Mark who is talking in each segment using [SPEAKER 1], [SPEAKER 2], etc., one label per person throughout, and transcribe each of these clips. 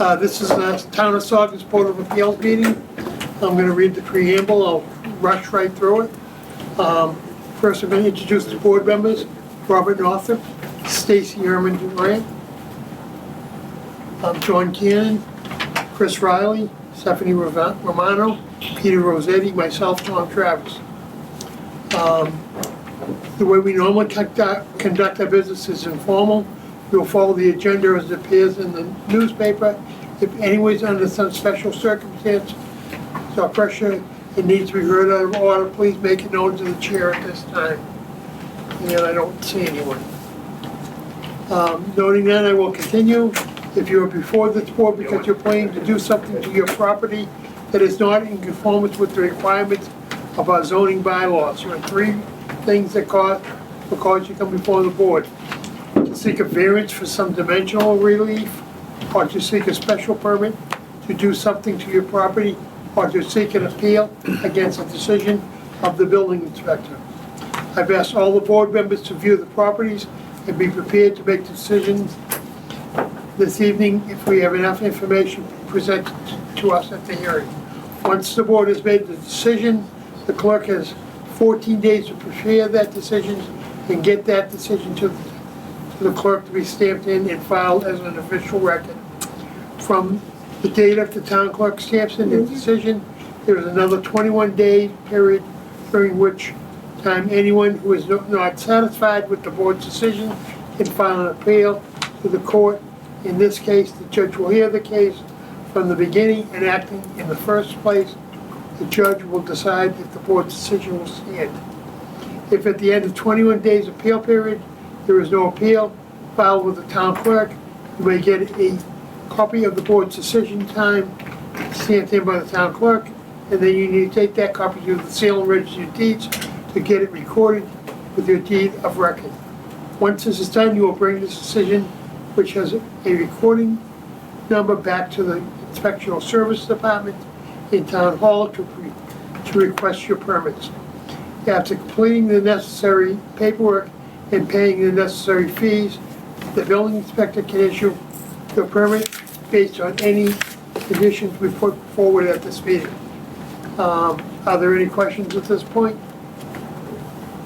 [SPEAKER 1] This is the Town of Saugus Board of Appeals meeting. I'm going to read the preamble. I'll rush right through it. First, I'm going to introduce the board members. Robert Northup, Stacy Herman Durant, John Cannon, Chris Riley, Stephanie Romano, Peter Rossetti, myself, Tom Travis. The way we normally conduct our business is informal. We'll follow the agenda as it appears in the newspaper. If anyone's under some special circumstance or pressure, it needs to be heard out of order, please make it known to the chair at this time. And I don't see anyone. Noting that, I will continue. If you are before this board because you're planning to do something to your property that is not in conformance with the requirements of our zoning bylaws, there are three things that will cause you to come before the board. To seek a variance for some dimensional relief, or to seek a special permit to do something to your property, or to seek an appeal against a decision of the building inspector. I've asked all the board members to view the properties and be prepared to make decisions this evening if we have enough information presented to us at the hearing. Once the board has made the decision, the clerk has 14 days to prepare that decision and get that decision to the clerk to be stamped in and filed as an official record. From the date of the town clerk stamps in the decision, there is another 21-day period during which time anyone who is not satisfied with the board's decision can file an appeal to the court. In this case, the judge will hear the case from the beginning and acting in the first place. The judge will decide if the board's decision will stand. If at the end of 21 days appeal period, there is no appeal filed with the town clerk, you may get a copy of the board's decision time stamped in by the town clerk, and then you need to take that copy to the sale and registry of deeds to get it recorded with your deed of record. Once this is done, you will bring this decision, which has a recording number, back to the Inspectional Service Department in Town Hall to request your permits. After completing the necessary paperwork and paying the necessary fees, the building inspector can issue the permit based on any conditions we put forward at this meeting. Are there any questions at this point?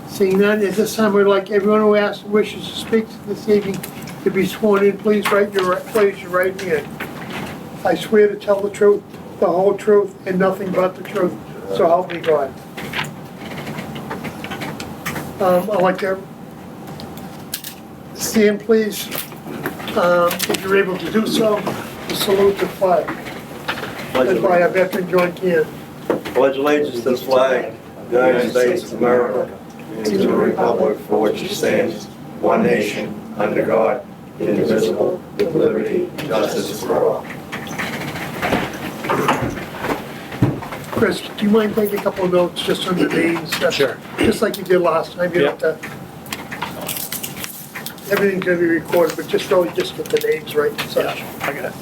[SPEAKER 1] Seeing none, at this time we'd like everyone who wishes to speak this evening to be sworn in. Please raise your right hand. I swear to tell the truth, the whole truth, and nothing but the truth, so help me God. I'd like to stand, please, if you're able to do so, to salute the flag. Led by our veteran, John Cannon.
[SPEAKER 2] Pledge allegiance to the flag of the United States of America and to the republic for which it stands, one nation, under God, indivisible, with liberty and justice for all.
[SPEAKER 1] Chris, do you mind taking a couple of notes just on the names?
[SPEAKER 3] Sure.
[SPEAKER 1] Just like you did last time. You don't have to. Everything's going to be recorded, but just really just get the names right and such.
[SPEAKER 3] Yeah, I got it.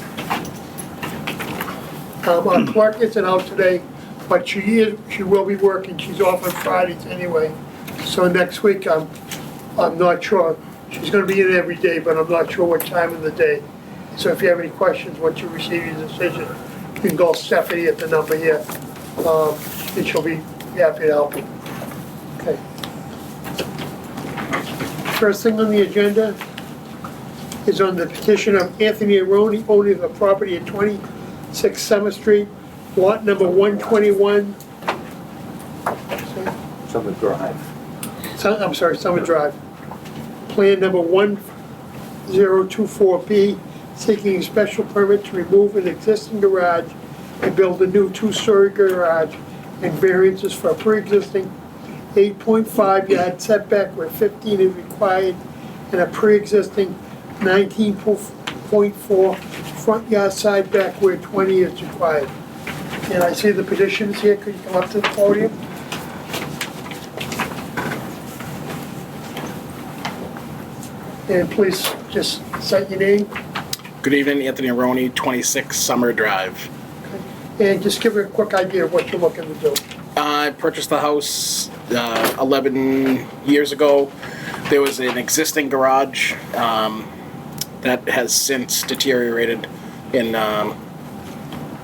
[SPEAKER 1] Our clerk isn't out today, but she will be working. She's off on Fridays anyway. So next week, I'm not sure. She's going to be in every day, but I'm not sure what time of the day. So if you have any questions once you receive your decision, you can call Stephanie at the number here, and she'll be happy to help you. Okay. First thing on the agenda is on the petition of Anthony Aroni, owner of the property at 26 Summer Street, lot number 121.
[SPEAKER 2] Summer Drive.
[SPEAKER 1] I'm sorry, Summer Drive. Plan number 1024B, seeking a special permit to remove an existing garage and build a new two-story garage, and variances for a pre-existing 8.5 yard setback where 15 is required, and a pre-existing 19.4 front yard side back where 20 is required. And I see the petitions here. Could you come up to the podium? And please just cite your name.
[SPEAKER 3] Good evening, Anthony Aroni, 26 Summer Drive.
[SPEAKER 1] And just give her a quick idea of what you're looking to do.
[SPEAKER 3] I purchased the house 11 years ago. There was an existing garage that has since deteriorated and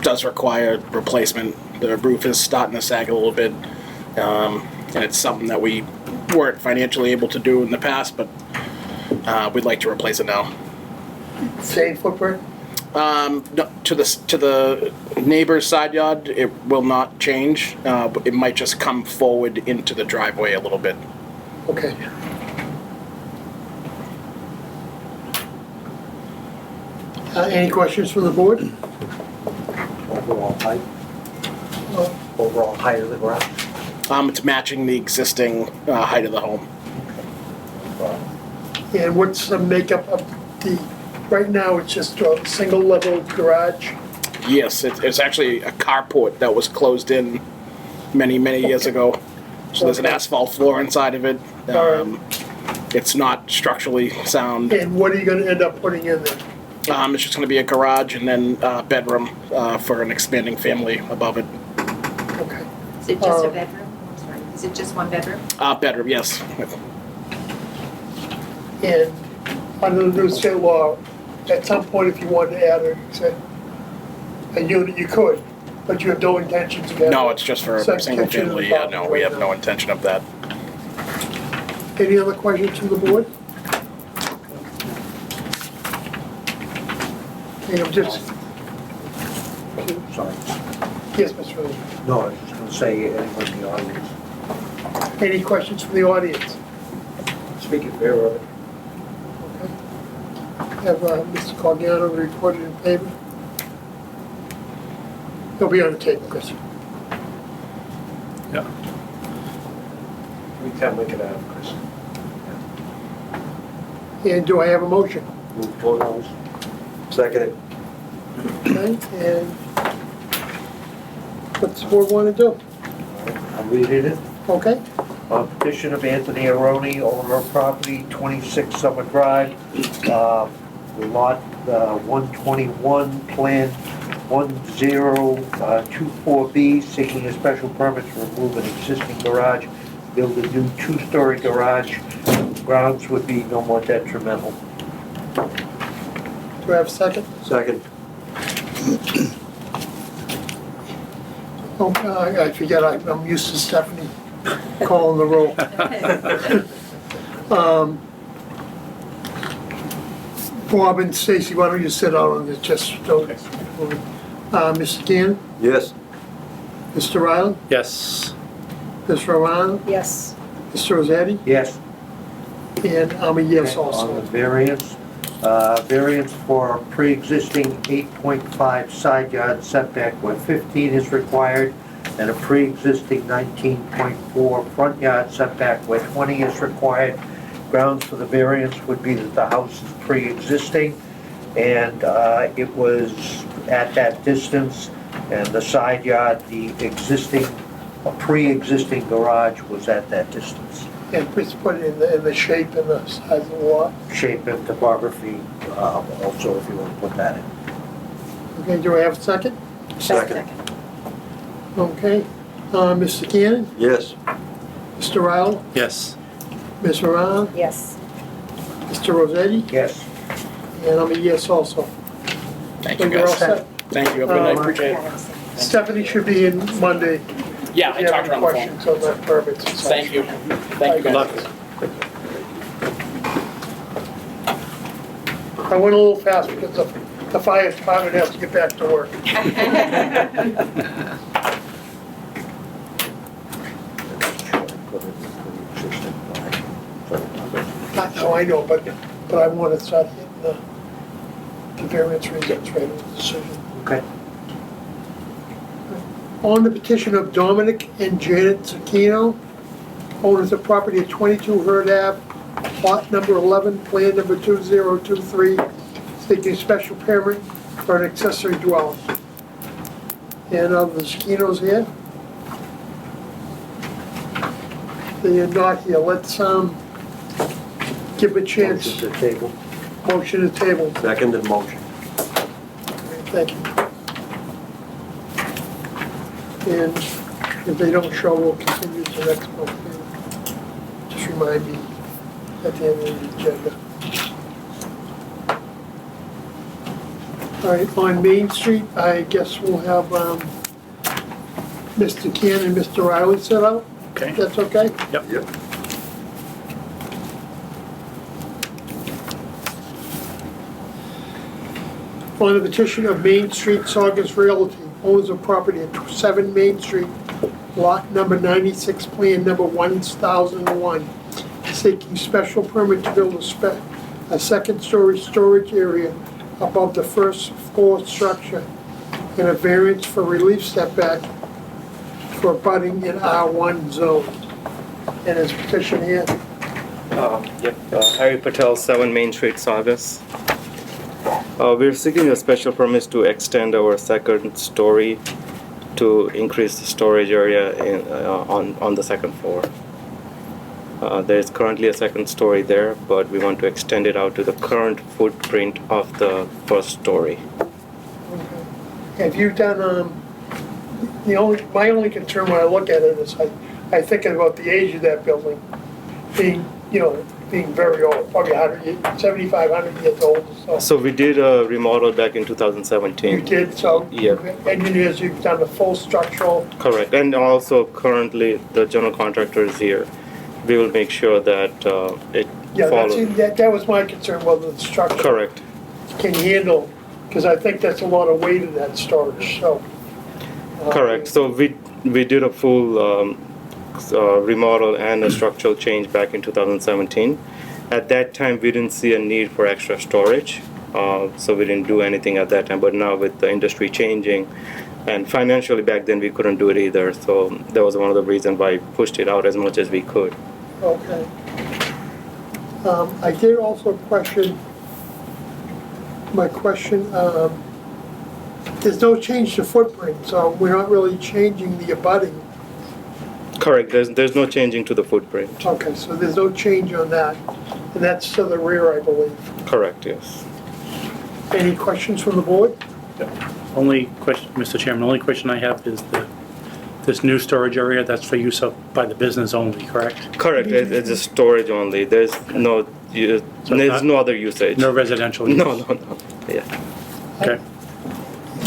[SPEAKER 3] does require replacement. The roof is starting to sag a little bit, and it's something that we weren't financially able to do in the past, but we'd like to replace it now.
[SPEAKER 1] Same footprint?
[SPEAKER 3] No, to the neighbor's side yard, it will not change. But it might just come forward into the driveway a little bit.
[SPEAKER 1] Okay. Any questions from the board?
[SPEAKER 4] Overall height,
[SPEAKER 1] Uh,
[SPEAKER 4] overall height of the garage.
[SPEAKER 3] It's matching the existing height of the home.
[SPEAKER 1] And what's the makeup of the, right now it's just a single level garage?
[SPEAKER 3] Yes, it's actually a carport that was closed in many years ago. So there's an
[SPEAKER 1] Okay.
[SPEAKER 3] asphalt floor inside of it.
[SPEAKER 1] Alright.
[SPEAKER 3] It's not structurally sound.
[SPEAKER 1] And what are you gonna end up putting in there?
[SPEAKER 3] It's just going to be a garage and then a bedroom for an expanding family above it.
[SPEAKER 1] Okay.
[SPEAKER 5] Is it just a bedroom? I'm sorry, is it just one bedroom?
[SPEAKER 3] Bedroom, yes.
[SPEAKER 1] And under the new state law, at some point if you wanted to add a unit, you could, but you have no intention to get.
[SPEAKER 3] No, it's just for a
[SPEAKER 1] Second
[SPEAKER 3] single
[SPEAKER 1] kitchen and
[SPEAKER 3] family. Yeah, no,
[SPEAKER 1] bathroom
[SPEAKER 3] we
[SPEAKER 1] right
[SPEAKER 3] have
[SPEAKER 1] now.
[SPEAKER 3] no intention of that.
[SPEAKER 1] Any other questions from the board? Okay, I'm just,
[SPEAKER 4] Sorry.
[SPEAKER 1] yes, Mr. Lee.
[SPEAKER 4] No, I was just gonna say, anyone in the audience.
[SPEAKER 1] Any questions from the audience?
[SPEAKER 4] Speak in favor of it.
[SPEAKER 1] Okay. Have Mr. Coggiano recorded in favor? He'll be on the tape, Chris.
[SPEAKER 4] We can make it out, Chris.
[SPEAKER 1] And do I have a motion?
[SPEAKER 4] Move toward those.
[SPEAKER 2] Second.
[SPEAKER 1] Okay, and what's the board want to do?
[SPEAKER 4] I'm reading it.
[SPEAKER 1] Okay?
[SPEAKER 4] On petition of Anthony Aroni, owner of property, 26 Summer Drive, lot 121, plan 1024B, seeking a special permit to remove an existing garage, build a new two-story garage. Grounds would be no more detrimental.
[SPEAKER 1] Do I have a second?
[SPEAKER 2] Second.
[SPEAKER 1] Oh, I forget, I'm used to Stephanie calling the roll. Bob and Stacy, why don't you sit out on this, just, Mr. Gann,
[SPEAKER 2] Yes.
[SPEAKER 1] Mr. Ryland,
[SPEAKER 6] Yes.
[SPEAKER 1] Ms. Romano,
[SPEAKER 5] Yes.
[SPEAKER 1] Mr. Rossetti,
[SPEAKER 4] Yes?
[SPEAKER 1] and I'm a yes
[SPEAKER 4] On the
[SPEAKER 1] also.
[SPEAKER 4] variance, variance for pre-existing 8.5 side yard setback where 15 is required, and a pre-existing 19.4 front yard setback where 20 is required. Grounds for the variance would be that the house is pre-existing, and it was at that distance, and the side yard, the existing, a pre-existing garage was at that distance.
[SPEAKER 1] And please put it in the shape and the size of the lot.
[SPEAKER 4] Shape and topography, also, if you want to put that in.
[SPEAKER 1] Okay, do I have a second?
[SPEAKER 2] Second.
[SPEAKER 1] Okay, Mr. Gannon,
[SPEAKER 2] Yes.
[SPEAKER 1] Mr. Ryland,
[SPEAKER 6] Yes.
[SPEAKER 1] Ms. Romano,
[SPEAKER 5] Yes.
[SPEAKER 1] Mr. Rossetti,
[SPEAKER 4] Yes.
[SPEAKER 1] and I'm a yes also.
[SPEAKER 3] Thank
[SPEAKER 1] So
[SPEAKER 3] you,
[SPEAKER 1] you're all
[SPEAKER 3] guys.
[SPEAKER 1] set.
[SPEAKER 3] Thank you. Have a good night. Appreciate it.
[SPEAKER 1] Stephanie should be in Monday.
[SPEAKER 3] Yeah,
[SPEAKER 1] If
[SPEAKER 3] I
[SPEAKER 1] you have
[SPEAKER 3] talked to her
[SPEAKER 1] any
[SPEAKER 3] on the phone.
[SPEAKER 1] questions on that permits and such.
[SPEAKER 3] Thank you. Thank you,
[SPEAKER 6] Good luck.
[SPEAKER 3] guys.
[SPEAKER 1] I went a little fast because the fire department has to get back to work. No, I know, but I want to start hitting the variance reasons right in the decision.
[SPEAKER 4] Okay.
[SPEAKER 1] On the petition of Dominic and Janet Zucchino, owners of property at 22 Hurd Ave, lot number 11, plan number 2023, seeking special permit for an accessory dwelling. And of the Zucchinos here? They are not here. Let's give a chance.
[SPEAKER 4] Motion to table.
[SPEAKER 1] Motion to table.
[SPEAKER 2] Second and motion.
[SPEAKER 1] Thank you. And if they don't show, we'll continue to the next one. Just remind me at the end of the agenda. All right, on Main Street, I guess we'll have Mr. Ken and Mr. Riley set out.
[SPEAKER 3] Okay.
[SPEAKER 1] That's okay?
[SPEAKER 2] Yep.
[SPEAKER 1] On the petition of Main Street Saugus Realty, owners of property at 7 Main Street, lot number 96, plan number 1001, seeking special permit to build a second-story storage area above the first floor structure and a variance for relief setback for abutting in R1 zone. And his petition here.
[SPEAKER 6] Harry Patel, 7 Main Street, Saugus. We're seeking a special permit to extend our second story to increase the storage area on the second floor. There is currently a second story there, but we want to extend it out to the current footprint of the first story.
[SPEAKER 1] Have you done, my only concern when I look at it is I think about the age of that building being, being very old, probably 75, 100 years old or so.
[SPEAKER 6] So we did a remodel back in
[SPEAKER 1] You
[SPEAKER 6] 2017.
[SPEAKER 1] did, so
[SPEAKER 6] Yeah.
[SPEAKER 1] engineers, you've done a full structural,
[SPEAKER 6] Correct, and also currently the general contractor is here. We will make sure that it
[SPEAKER 1] yeah,
[SPEAKER 6] follows.
[SPEAKER 1] that was my concern, whether the structure
[SPEAKER 6] Correct.
[SPEAKER 1] can handle, because I think that's a lot of weight in that storage, so.
[SPEAKER 6] Correct. So we did a full remodel and a structural change back in 2017. At that time, we didn't see a need for extra storage, so we didn't do anything at that time. But now with the industry changing, and financially back then we couldn't do it either. So that was one of the reasons why we pushed it out as much as we could.
[SPEAKER 1] Okay. I did also question, there's no change to footprint, so we're not really changing the abutting.
[SPEAKER 6] Correct. There's no changing to the footprint.
[SPEAKER 1] Okay, so there's no change on that, and that's to the rear, I believe.
[SPEAKER 6] Correct. Yes.
[SPEAKER 1] Any questions from the board?
[SPEAKER 7] Only question, Mr. Chairman, the only question I have is this new storage area, that's for use by the business only, correct?
[SPEAKER 6] Correct. It's just storage only. There's no other usage.
[SPEAKER 7] No residential use?
[SPEAKER 6] No. Yeah.
[SPEAKER 7] Okay,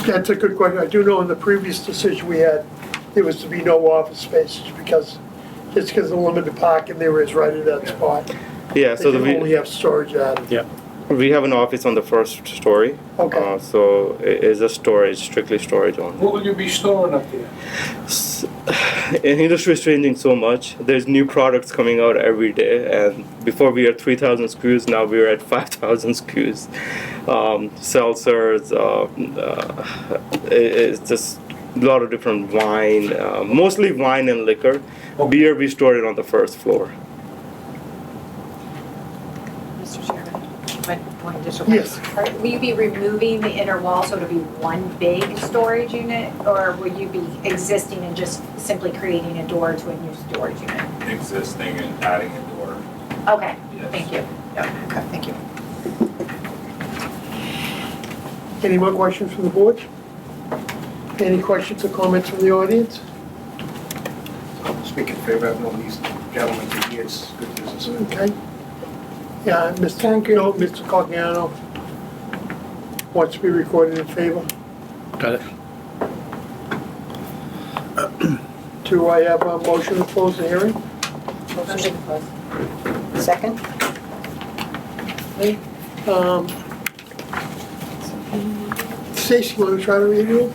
[SPEAKER 1] That's a good question. I do know in the previous decision we had, there was to be no office space, just because of the limited parking there is right at that spot.
[SPEAKER 6] Yeah.
[SPEAKER 1] They
[SPEAKER 6] So
[SPEAKER 1] can only have storage added.
[SPEAKER 7] yeah.
[SPEAKER 6] we have an office on the first story.
[SPEAKER 1] Okay.
[SPEAKER 6] So it is a storage, strictly storage only.
[SPEAKER 8] What will you be storing up there?
[SPEAKER 6] And industry is changing so much. There's new products coming out every day, and before we had 3,000 SKUs, now we're at 5,000 SKUs. Seltzers, it's just a lot of different wine, mostly wine and liquor. Beer, we store it on the first floor.
[SPEAKER 5] Mr. Chairman, one additional
[SPEAKER 1] Yes.
[SPEAKER 5] question. Will you be removing the inner wall so it'll be one big storage unit? Or will you be existing and just simply creating a door to a new storage unit?
[SPEAKER 8] Existing and adding a door.
[SPEAKER 5] Okay,
[SPEAKER 8] Yes.
[SPEAKER 5] thank you. Yeah, okay, thank you.
[SPEAKER 1] Any more questions from the board? Any questions or comments from the audience?
[SPEAKER 9] Speak in favor, I've known these gentlemen for years, good business.
[SPEAKER 1] Okay. Yeah, Mr. Cogliano wants to be recorded in favor.
[SPEAKER 7] Got it.
[SPEAKER 1] Do I have a motion to close the hearing?
[SPEAKER 5] Motion to close. Second?
[SPEAKER 1] Stacy, you want to try to read it?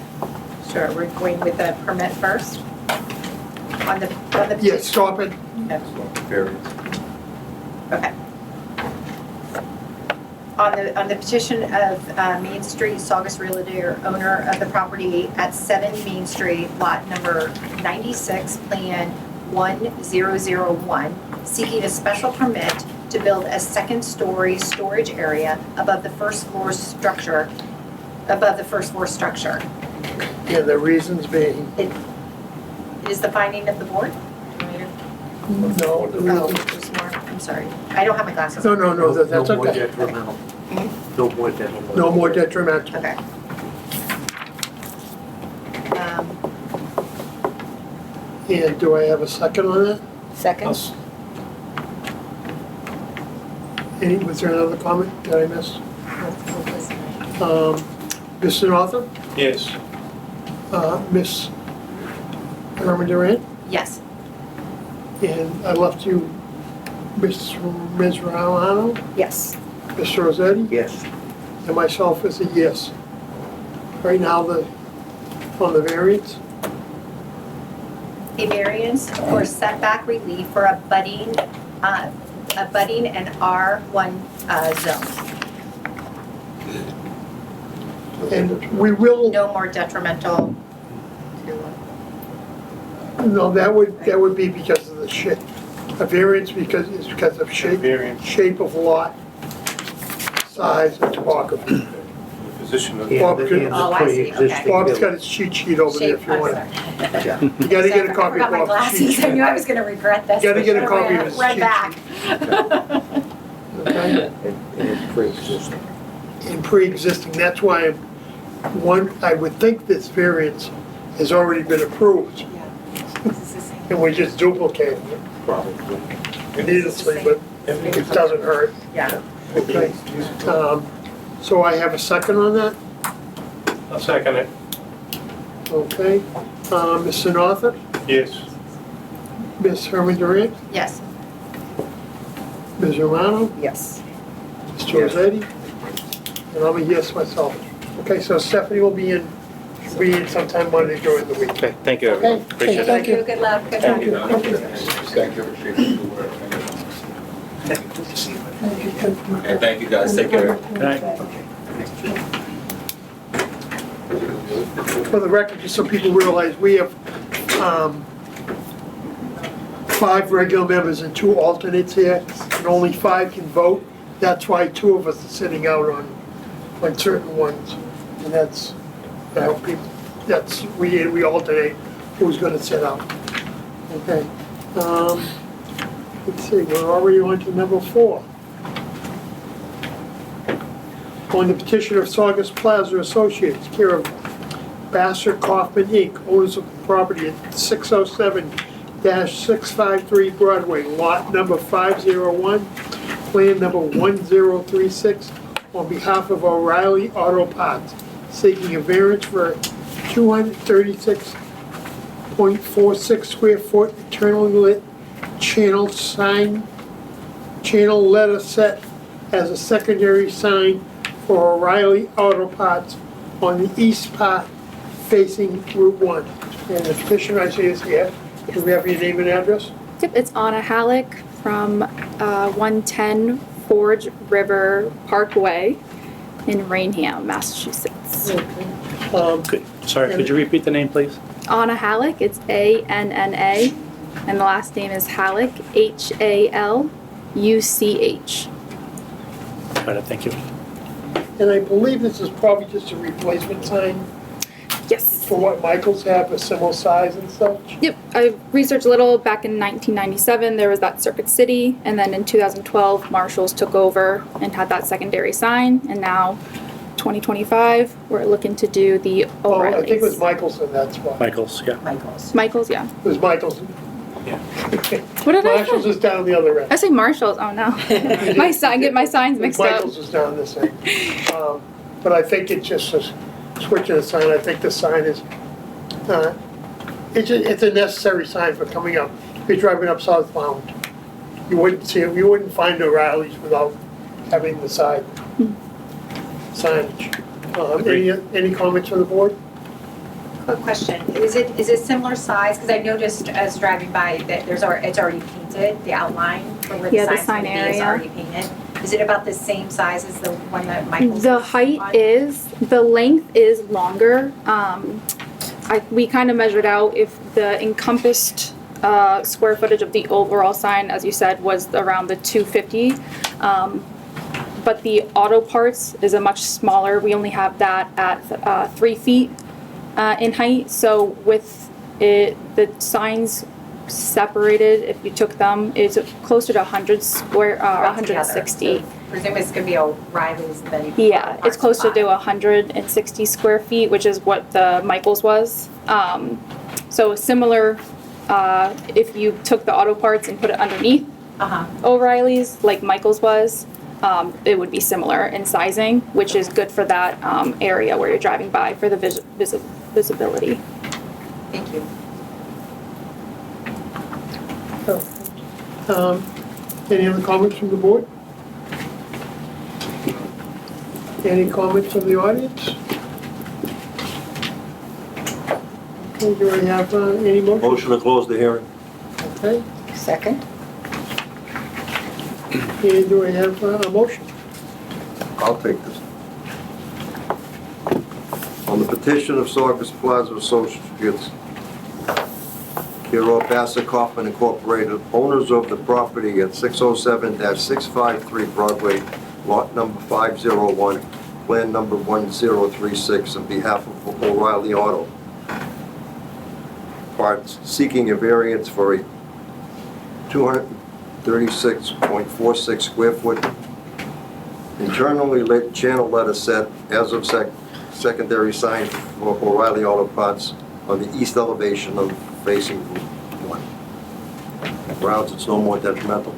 [SPEAKER 5] Sure, we're going with the permit first? On the
[SPEAKER 1] Yes, stop it.
[SPEAKER 2] Variance.
[SPEAKER 5] Okay. On the petition of Main Street, Saugus Realty, owner of the property at 7 Main Street, lot number 96, plan 1001, seeking a special permit to build a second-story storage area above the first floor structure,
[SPEAKER 1] Yeah, the reasons being,
[SPEAKER 5] It is the finding of the board?
[SPEAKER 1] no, the
[SPEAKER 5] Oh,
[SPEAKER 1] reasons.
[SPEAKER 5] there's more, I'm sorry. I don't have my glasses
[SPEAKER 1] No,
[SPEAKER 5] on.
[SPEAKER 1] no, that's
[SPEAKER 4] No more
[SPEAKER 1] okay.
[SPEAKER 4] detrimental. No more detrimental.
[SPEAKER 1] No more detrimental.
[SPEAKER 5] Okay.
[SPEAKER 1] And do I have a second on that?
[SPEAKER 5] Second?
[SPEAKER 8] Us.
[SPEAKER 1] Was there another comment that I missed? Mr. Arthur,
[SPEAKER 8] Yes.
[SPEAKER 1] Miss Herman Durant,
[SPEAKER 5] Yes.
[SPEAKER 1] and I left you Ms. Ramano,
[SPEAKER 5] Yes.
[SPEAKER 1] Mr. Rossetti,
[SPEAKER 4] Yes.
[SPEAKER 1] and myself is a yes. Right now, on the variance,
[SPEAKER 5] A variance for setback relief for a budding and R1 zone.
[SPEAKER 1] and we will,
[SPEAKER 5] No more detrimental to,
[SPEAKER 1] no, that would be because of the shape. A variance because of shape,
[SPEAKER 8] Variance.
[SPEAKER 1] shape of lot, size, and topography.
[SPEAKER 8] Position of.
[SPEAKER 4] And
[SPEAKER 1] Bob,
[SPEAKER 4] the-
[SPEAKER 1] could-
[SPEAKER 4] and the
[SPEAKER 5] Oh, I see, okay.
[SPEAKER 4] pre-existing
[SPEAKER 1] Bob's got
[SPEAKER 4] building.
[SPEAKER 1] his cheat sheet over there
[SPEAKER 5] shape,
[SPEAKER 1] if you
[SPEAKER 5] I'm
[SPEAKER 1] want.
[SPEAKER 5] sorry.
[SPEAKER 4] Yeah.
[SPEAKER 1] You gotta get a
[SPEAKER 5] I
[SPEAKER 1] copy of
[SPEAKER 5] forgot my
[SPEAKER 1] Bob's cheat
[SPEAKER 5] glasses, I
[SPEAKER 1] sheet.
[SPEAKER 5] knew I was gonna regret this.
[SPEAKER 1] Gotta get a
[SPEAKER 5] I
[SPEAKER 1] copy of
[SPEAKER 5] ran-
[SPEAKER 1] his
[SPEAKER 5] ran
[SPEAKER 1] cheat
[SPEAKER 5] back.
[SPEAKER 1] Okay?
[SPEAKER 4] And it's pre-existing.
[SPEAKER 1] And pre-existing, that's why I would think this variance has already been approved,
[SPEAKER 5] Yeah. This is the same.
[SPEAKER 1] and we're just duplicating it
[SPEAKER 8] Probably.
[SPEAKER 1] needlessly, but it doesn't hurt.
[SPEAKER 5] Yeah.
[SPEAKER 1] Okay. So I have a second on that,
[SPEAKER 8] I'll second it.
[SPEAKER 1] okay? Mr. Arthur,
[SPEAKER 8] Yes.
[SPEAKER 1] Ms. Herman Durant,
[SPEAKER 5] Yes.
[SPEAKER 1] Ms. Romano,
[SPEAKER 5] Yes.
[SPEAKER 1] Mr.
[SPEAKER 4] Yes.
[SPEAKER 1] Rossetti, and I'm a yes myself. Okay, so Stephanie will be in sometime Monday during the week.
[SPEAKER 6] Okay, thank you, everyone.
[SPEAKER 1] Okay,
[SPEAKER 6] Appreciate it.
[SPEAKER 1] thank you.
[SPEAKER 5] Good luck, good luck.
[SPEAKER 1] Thank you.
[SPEAKER 8] Thank you. Appreciate your work. And thank you guys. Take care.
[SPEAKER 7] Good night.
[SPEAKER 1] For the record, just so people realize, we have 5 regular members and 2 alternates here, and only 5 can vote. That's why 2 of us are sitting out on certain ones, and that's, we alternate who's gonna sit out. Okay. Let's see, we're already on to number 4. On the petition of Saugus Plaza Associates, care of Bassett Kaufman Inc., owners of the property at 607-653 Broadway, lot number 501, plan number 1036, on behalf of O'Reilly Auto Parts, seeking a variance for a 236.46 square foot internally lit channel letter set as a secondary sign for O'Reilly Auto Parts on the east part facing Route 1. And the petition I see is here. Do we have your name and address?
[SPEAKER 10] Yep, it's Anna Halleck from 110 Forge River Parkway in Rainham, Massachusetts.
[SPEAKER 7] Sorry, could you repeat the name, please?
[SPEAKER 10] Anna Halleck, it's ANNA, and the last name is Halleck, HALUCH.
[SPEAKER 7] Got it, thank you.
[SPEAKER 1] And I believe this is probably just a replacement sign
[SPEAKER 10] Yes.
[SPEAKER 1] for what Michael's have, a similar size and such.
[SPEAKER 10] Yep, I researched a little. Back in 1997, there was that Circuit City, and then in 2012, Marshalls took over and had that secondary sign, and now 2025, we're looking to do the
[SPEAKER 1] Oh,
[SPEAKER 10] O'Reillys.
[SPEAKER 1] I think it was Michael's in that spot.
[SPEAKER 7] Michaels, yeah.
[SPEAKER 5] Michaels.
[SPEAKER 10] Michaels, yeah.
[SPEAKER 1] It was Michael's.
[SPEAKER 10] What did I
[SPEAKER 1] Marshall's
[SPEAKER 10] say?
[SPEAKER 1] is down the other end.
[SPEAKER 10] I say Marshalls. Oh no, my sign. Get my signs mixed up.
[SPEAKER 1] Michael's is down this end. But I think it's just a switch of the sign. I think the sign is, it's a necessary sign for coming up. If you're driving up southbound, you wouldn't see it, you wouldn't find O'Reilly's without having the side signage. Any comments from the board?
[SPEAKER 5] Quick question, is it similar size? Because I noticed as driving by that it's already painted, the outline for where the
[SPEAKER 10] Yeah, the
[SPEAKER 5] sign's gonna
[SPEAKER 10] sign
[SPEAKER 5] be is
[SPEAKER 10] area.
[SPEAKER 5] already painted. Is it about the same size as the one that Michael's?
[SPEAKER 10] The
[SPEAKER 5] is
[SPEAKER 10] height
[SPEAKER 5] on?
[SPEAKER 10] the length is longer. We kind of measured out if the encompassed square footage of the overall sign, as you said, was around the 250. But the auto parts is a much smaller. We only have that at 3 feet in height. So with it, the signs separated, if you took them, it's closer to 100 square,
[SPEAKER 5] Brought together.
[SPEAKER 10] 160.
[SPEAKER 5] So presume it's gonna be O'Reilly's and then.
[SPEAKER 10] Yeah, it's closer to
[SPEAKER 5] a.
[SPEAKER 10] 160 square feet, which is what the Michaels was. So similar, if you took the auto parts and put it underneath
[SPEAKER 5] Uh-huh,
[SPEAKER 10] O'Reilly's, like Michaels was, it would be similar in sizing, which is good for that area where you're driving by for the visibility.
[SPEAKER 5] Thank you.
[SPEAKER 1] Any other comments from the board? Any comments from the audience? Okay, do I have any motion?
[SPEAKER 2] Motion to close the hearing.
[SPEAKER 1] Okay,
[SPEAKER 5] Second?
[SPEAKER 1] and do I have a motion?
[SPEAKER 2] I'll take this. On the petition of Saugus Plaza Associates, Kiro Bassett Kaufman Incorporated, owners of the property at 607-653 Broadway, lot number 501, plan number 1036, on behalf of O'Reilly Auto Parts, seeking a variance for a 236.46 square foot internally lit channel letter set as of secondary sign for O'Reilly Auto Parts on the east elevation of facing Route 1. Grounds it's no more detrimental.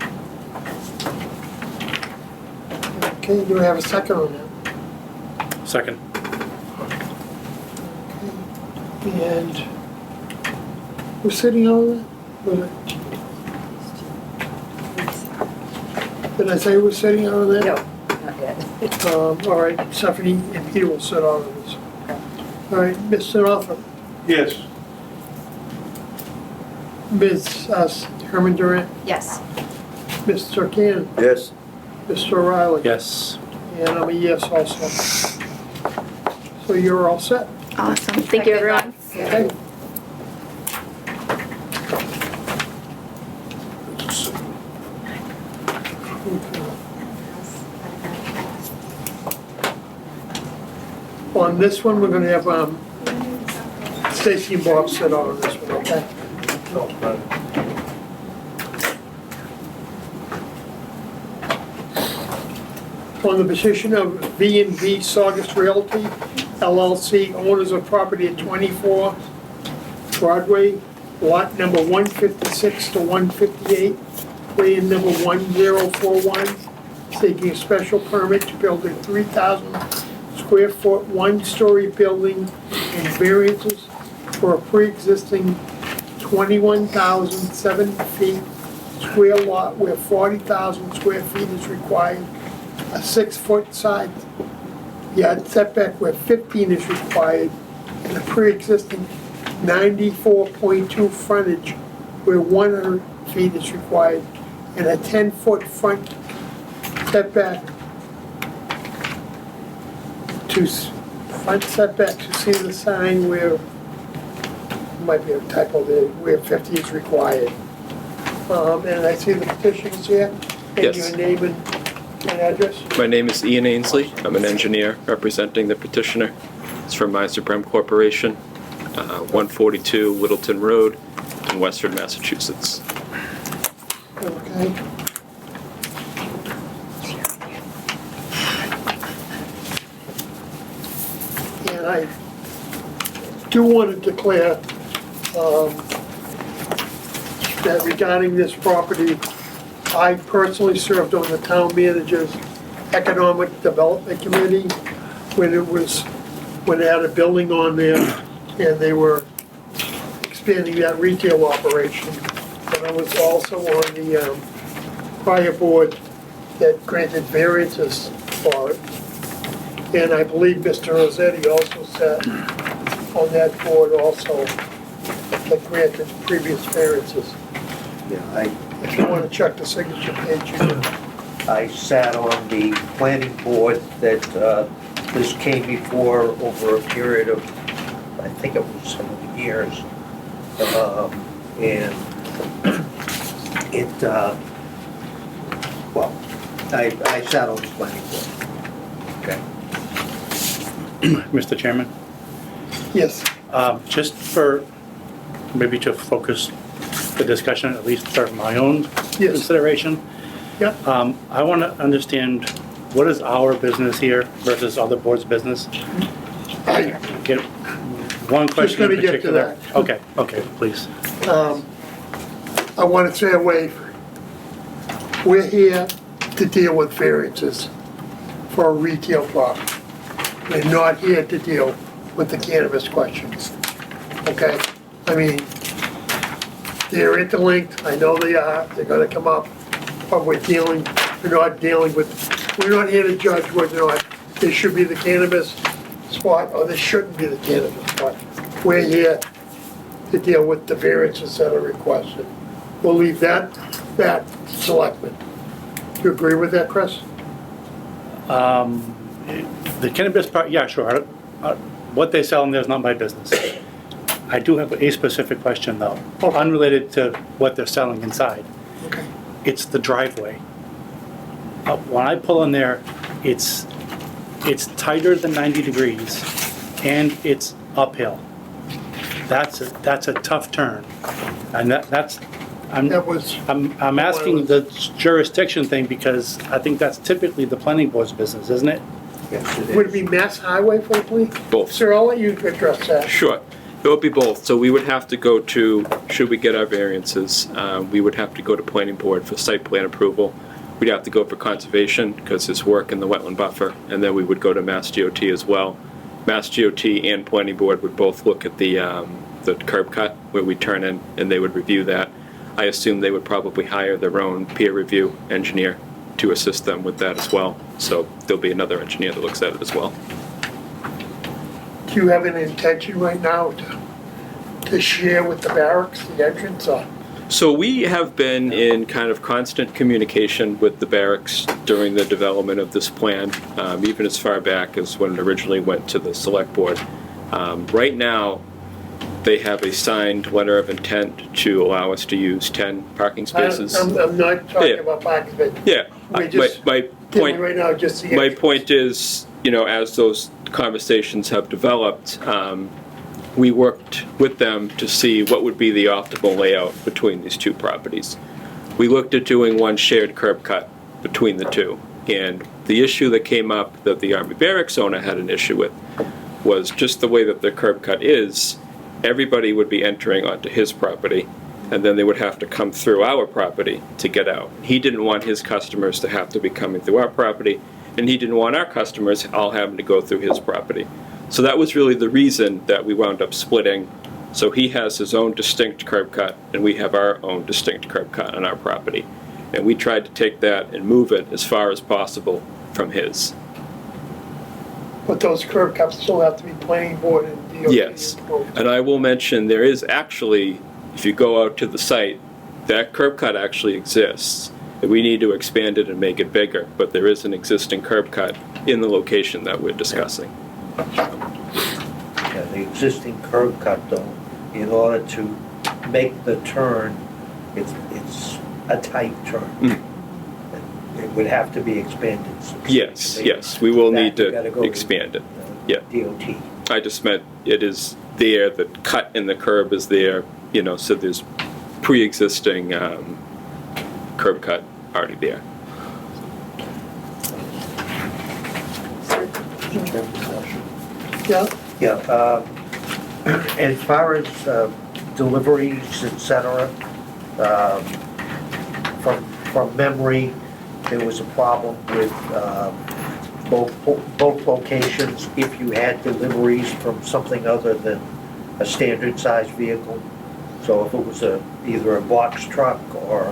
[SPEAKER 1] Okay, do I have a second on that?
[SPEAKER 7] Second.
[SPEAKER 1] And who's sitting on that? Was it- Did I say who's sitting on that?
[SPEAKER 5] No, not yet.
[SPEAKER 1] All right, Stephanie and Peter will sit on this. All right, Mr. Norfolk,
[SPEAKER 9] Yes.
[SPEAKER 1] Ms. Herman Durant,
[SPEAKER 5] Yes.
[SPEAKER 1] Mr. Cannon,
[SPEAKER 2] Yes,
[SPEAKER 1] Mr. O'Reilly.
[SPEAKER 7] Yes.
[SPEAKER 1] And I'm a yes also. So you're all set.
[SPEAKER 10] Awesome. Thank you, everyone.
[SPEAKER 1] Okay. On this one, we're gonna have Stacy and Bob sit on this one, okay? On the petition of V&V Saugus Realty LLC, owners of property at 24 Broadway, lot number 156 to 158, plan number 1041, seeking a special permit to build a 3,000 square foot, one-story building and variances for a pre-existing 21,007 feet square lot where 40,000 square feet is required, a 6-foot side yard setback where 15 is required, and a pre-existing 94.2 frontage where 100 feet is required, and a 10-foot front setback to see the sign where, might be a typo there, where 50 is required. And I see the petitions here, and
[SPEAKER 11] Yes.
[SPEAKER 1] your name and address.
[SPEAKER 11] My name is Ian Ainsley. I'm an engineer representing the petitioner. It's from My Supreme Corporation, 142 Littleton Road in Western Massachusetts.
[SPEAKER 1] Okay. And I do want to declare that regarding this property, I personally served on the town manager's economic development committee when they had a building on there and they were expanding that retail operation. And I was also on the prior board that granted variances for it. And I believe Mr. Rossetti also sat on that board also that granted previous variances.
[SPEAKER 4] Yeah,
[SPEAKER 1] If you want to check the signature page, you can.
[SPEAKER 4] I sat on the planning board that this came before over a period of, I think it was several years. And it, well, I sat on the planning board. Okay.
[SPEAKER 7] Mr. Chairman,
[SPEAKER 1] Yes,
[SPEAKER 7] just for, maybe to focus the discussion, at least for my own
[SPEAKER 1] yes,
[SPEAKER 7] consideration,
[SPEAKER 1] yep.
[SPEAKER 7] I want to understand what is our business here versus other boards' business?
[SPEAKER 1] I,
[SPEAKER 7] Get one question in
[SPEAKER 1] gonna get to
[SPEAKER 7] particular.
[SPEAKER 1] that.
[SPEAKER 7] Okay, please.
[SPEAKER 1] I want to say a waiver. We're here to deal with variances for a retail product. They're not here to deal with the cannabis questions, okay? I mean, they're interlinked, I know they are, they're gonna come up, but we're not here to judge whether or not this should be the cannabis spot or this shouldn't be the cannabis spot. We're here to deal with the variances that are requested. We'll leave that to selectmen. Do you agree with that, Chris?
[SPEAKER 7] The cannabis part, yeah, sure. What they sell in there is not my business. I do have a specific question though,
[SPEAKER 1] Okay.
[SPEAKER 7] unrelated to what they're selling inside.
[SPEAKER 1] Okay.
[SPEAKER 7] It's the driveway. When I pull in there, it's tighter than 90 degrees and it's uphill. That's a tough turn. And
[SPEAKER 1] That was,
[SPEAKER 7] I'm asking the jurisdiction thing because I think that's typically the planning board's business, isn't it?
[SPEAKER 4] Yes, it
[SPEAKER 1] would it
[SPEAKER 4] is.
[SPEAKER 1] be Mass Highway for the police?
[SPEAKER 11] Both.
[SPEAKER 1] Sir, I'll let you address that.
[SPEAKER 11] Sure. It would be both. So we would have to go to, should we get our variances, we would have to go to planning board for site plan approval. We'd have to go for conservation because there's work in the wetland buffer, and then we would go to Mass DOT as well. Mass DOT and planning board would both look at the curb cut where we turn in, and they would review that. I assume they would probably hire their own peer review engineer to assist them with that as well. So there'll be another engineer that looks at it as well.
[SPEAKER 1] Do you have an intention right now to share with the barracks, the entrance, or?
[SPEAKER 11] So we have been in kind of constant communication with the barracks during the development of this plan, even as far back as when it originally went to the select board. Right now, they have a signed letter of intent to allow us to use 10 parking spaces.
[SPEAKER 1] I'm not talking
[SPEAKER 11] Yeah.
[SPEAKER 1] about parking, but
[SPEAKER 11] Yeah,
[SPEAKER 1] we're just
[SPEAKER 11] my
[SPEAKER 1] dealing
[SPEAKER 11] point.
[SPEAKER 1] right now, just the
[SPEAKER 11] My
[SPEAKER 1] entrance.
[SPEAKER 11] point is, you know, as those conversations have developed, we worked with them to see what would be the optimal layout between these two properties. We looked at doing one shared curb cut between the two, and the issue that came up that the Army Barracks owner had an issue with was just the way that the curb cut is, everybody would be entering onto his property, and then they would have to come through our property to get out. He didn't want his customers to have to be coming through our property, and he didn't want our customers all having to go through his property. So that was really the reason that we wound up splitting. So he has his own distinct curb cut, and we have our own distinct curb cut on our property. And we tried to take that and move it as far as possible from his.
[SPEAKER 1] But those curb cuts still have to be planning board and DOT
[SPEAKER 11] Yes.
[SPEAKER 1] approved.
[SPEAKER 11] And I will mention, there is actually, if you go out to the site, that curb cut actually exists. We need to expand it and make it bigger, but there is an existing curb cut in the location that we're discussing.
[SPEAKER 4] Yeah, the existing curb cut though, in order to make the turn, it's a tight turn. It would have to be expanded.
[SPEAKER 11] Yes, we will need
[SPEAKER 4] That you gotta
[SPEAKER 11] to
[SPEAKER 4] go
[SPEAKER 11] expand it.
[SPEAKER 4] the
[SPEAKER 11] Yeah.
[SPEAKER 4] DOT.
[SPEAKER 11] I just meant it is there, the cut in the curb is there, you know, so there's pre-existing curb cut already there.
[SPEAKER 1] Yeah,
[SPEAKER 4] Yeah, as far as deliveries, et cetera, from memory, there was a problem with both locations if you had deliveries from something other than a standard sized vehicle. So if it was either a box truck or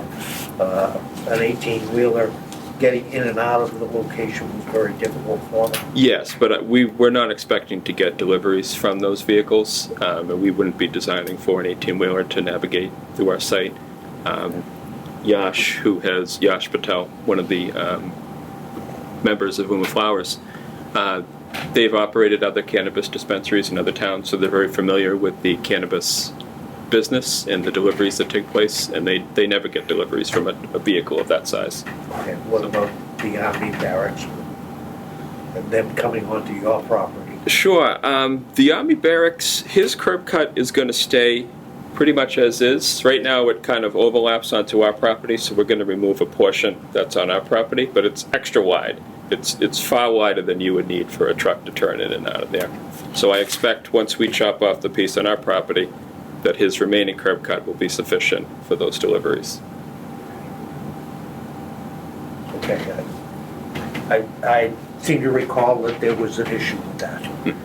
[SPEAKER 4] an 18-wheeler, getting in and out of the location was very difficult for them.
[SPEAKER 11] Yes, but we're not expecting to get deliveries from those vehicles, and we wouldn't be designing for an 18-wheeler to navigate through our site. Yash Patel, one of the members of Uma Flowers, they've operated other cannabis dispensaries in other towns, so they're very familiar with the cannabis business and the deliveries that take place, and they never get deliveries from a vehicle of that size.
[SPEAKER 4] And what about the Army barracks and them coming onto your property?
[SPEAKER 11] Sure. The Army Barracks, his curb cut is going to stay pretty much as is. Right now it kind of overlaps onto our property, so we're going to remove a portion that's on our property, but it's extra wide. It's far wider than you would need for a truck to turn in and out of there. So I expect once we chop off the piece on our property, that his remaining curb cut will be sufficient for those deliveries.
[SPEAKER 4] Okay, I seem to recall that there was an issue with that.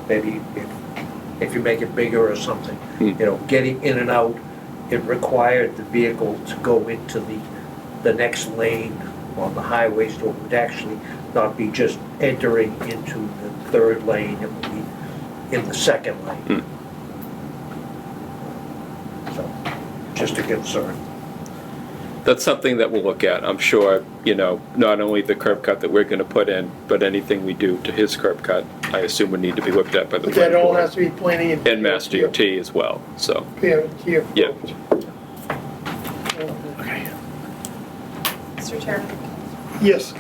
[SPEAKER 4] Maybe if you make it bigger or something, you know, getting in and out, it required the vehicle to go into the next lane on the highway, so it would actually not be just entering into the third lane, it would be in the second lane. So, just a concern.
[SPEAKER 11] That's something that we'll look at. I'm sure, you know, not only the curb cut that we're gonna put in, but anything we do to his curb cut, I assume would need to be looked at by the
[SPEAKER 1] But that
[SPEAKER 11] planning
[SPEAKER 1] all has
[SPEAKER 11] board
[SPEAKER 1] to be planning
[SPEAKER 11] and Mass DOT as well, so.
[SPEAKER 1] Here.
[SPEAKER 11] Yeah.
[SPEAKER 3] Okay.
[SPEAKER 5] Mr. Chairman,
[SPEAKER 1] Yes,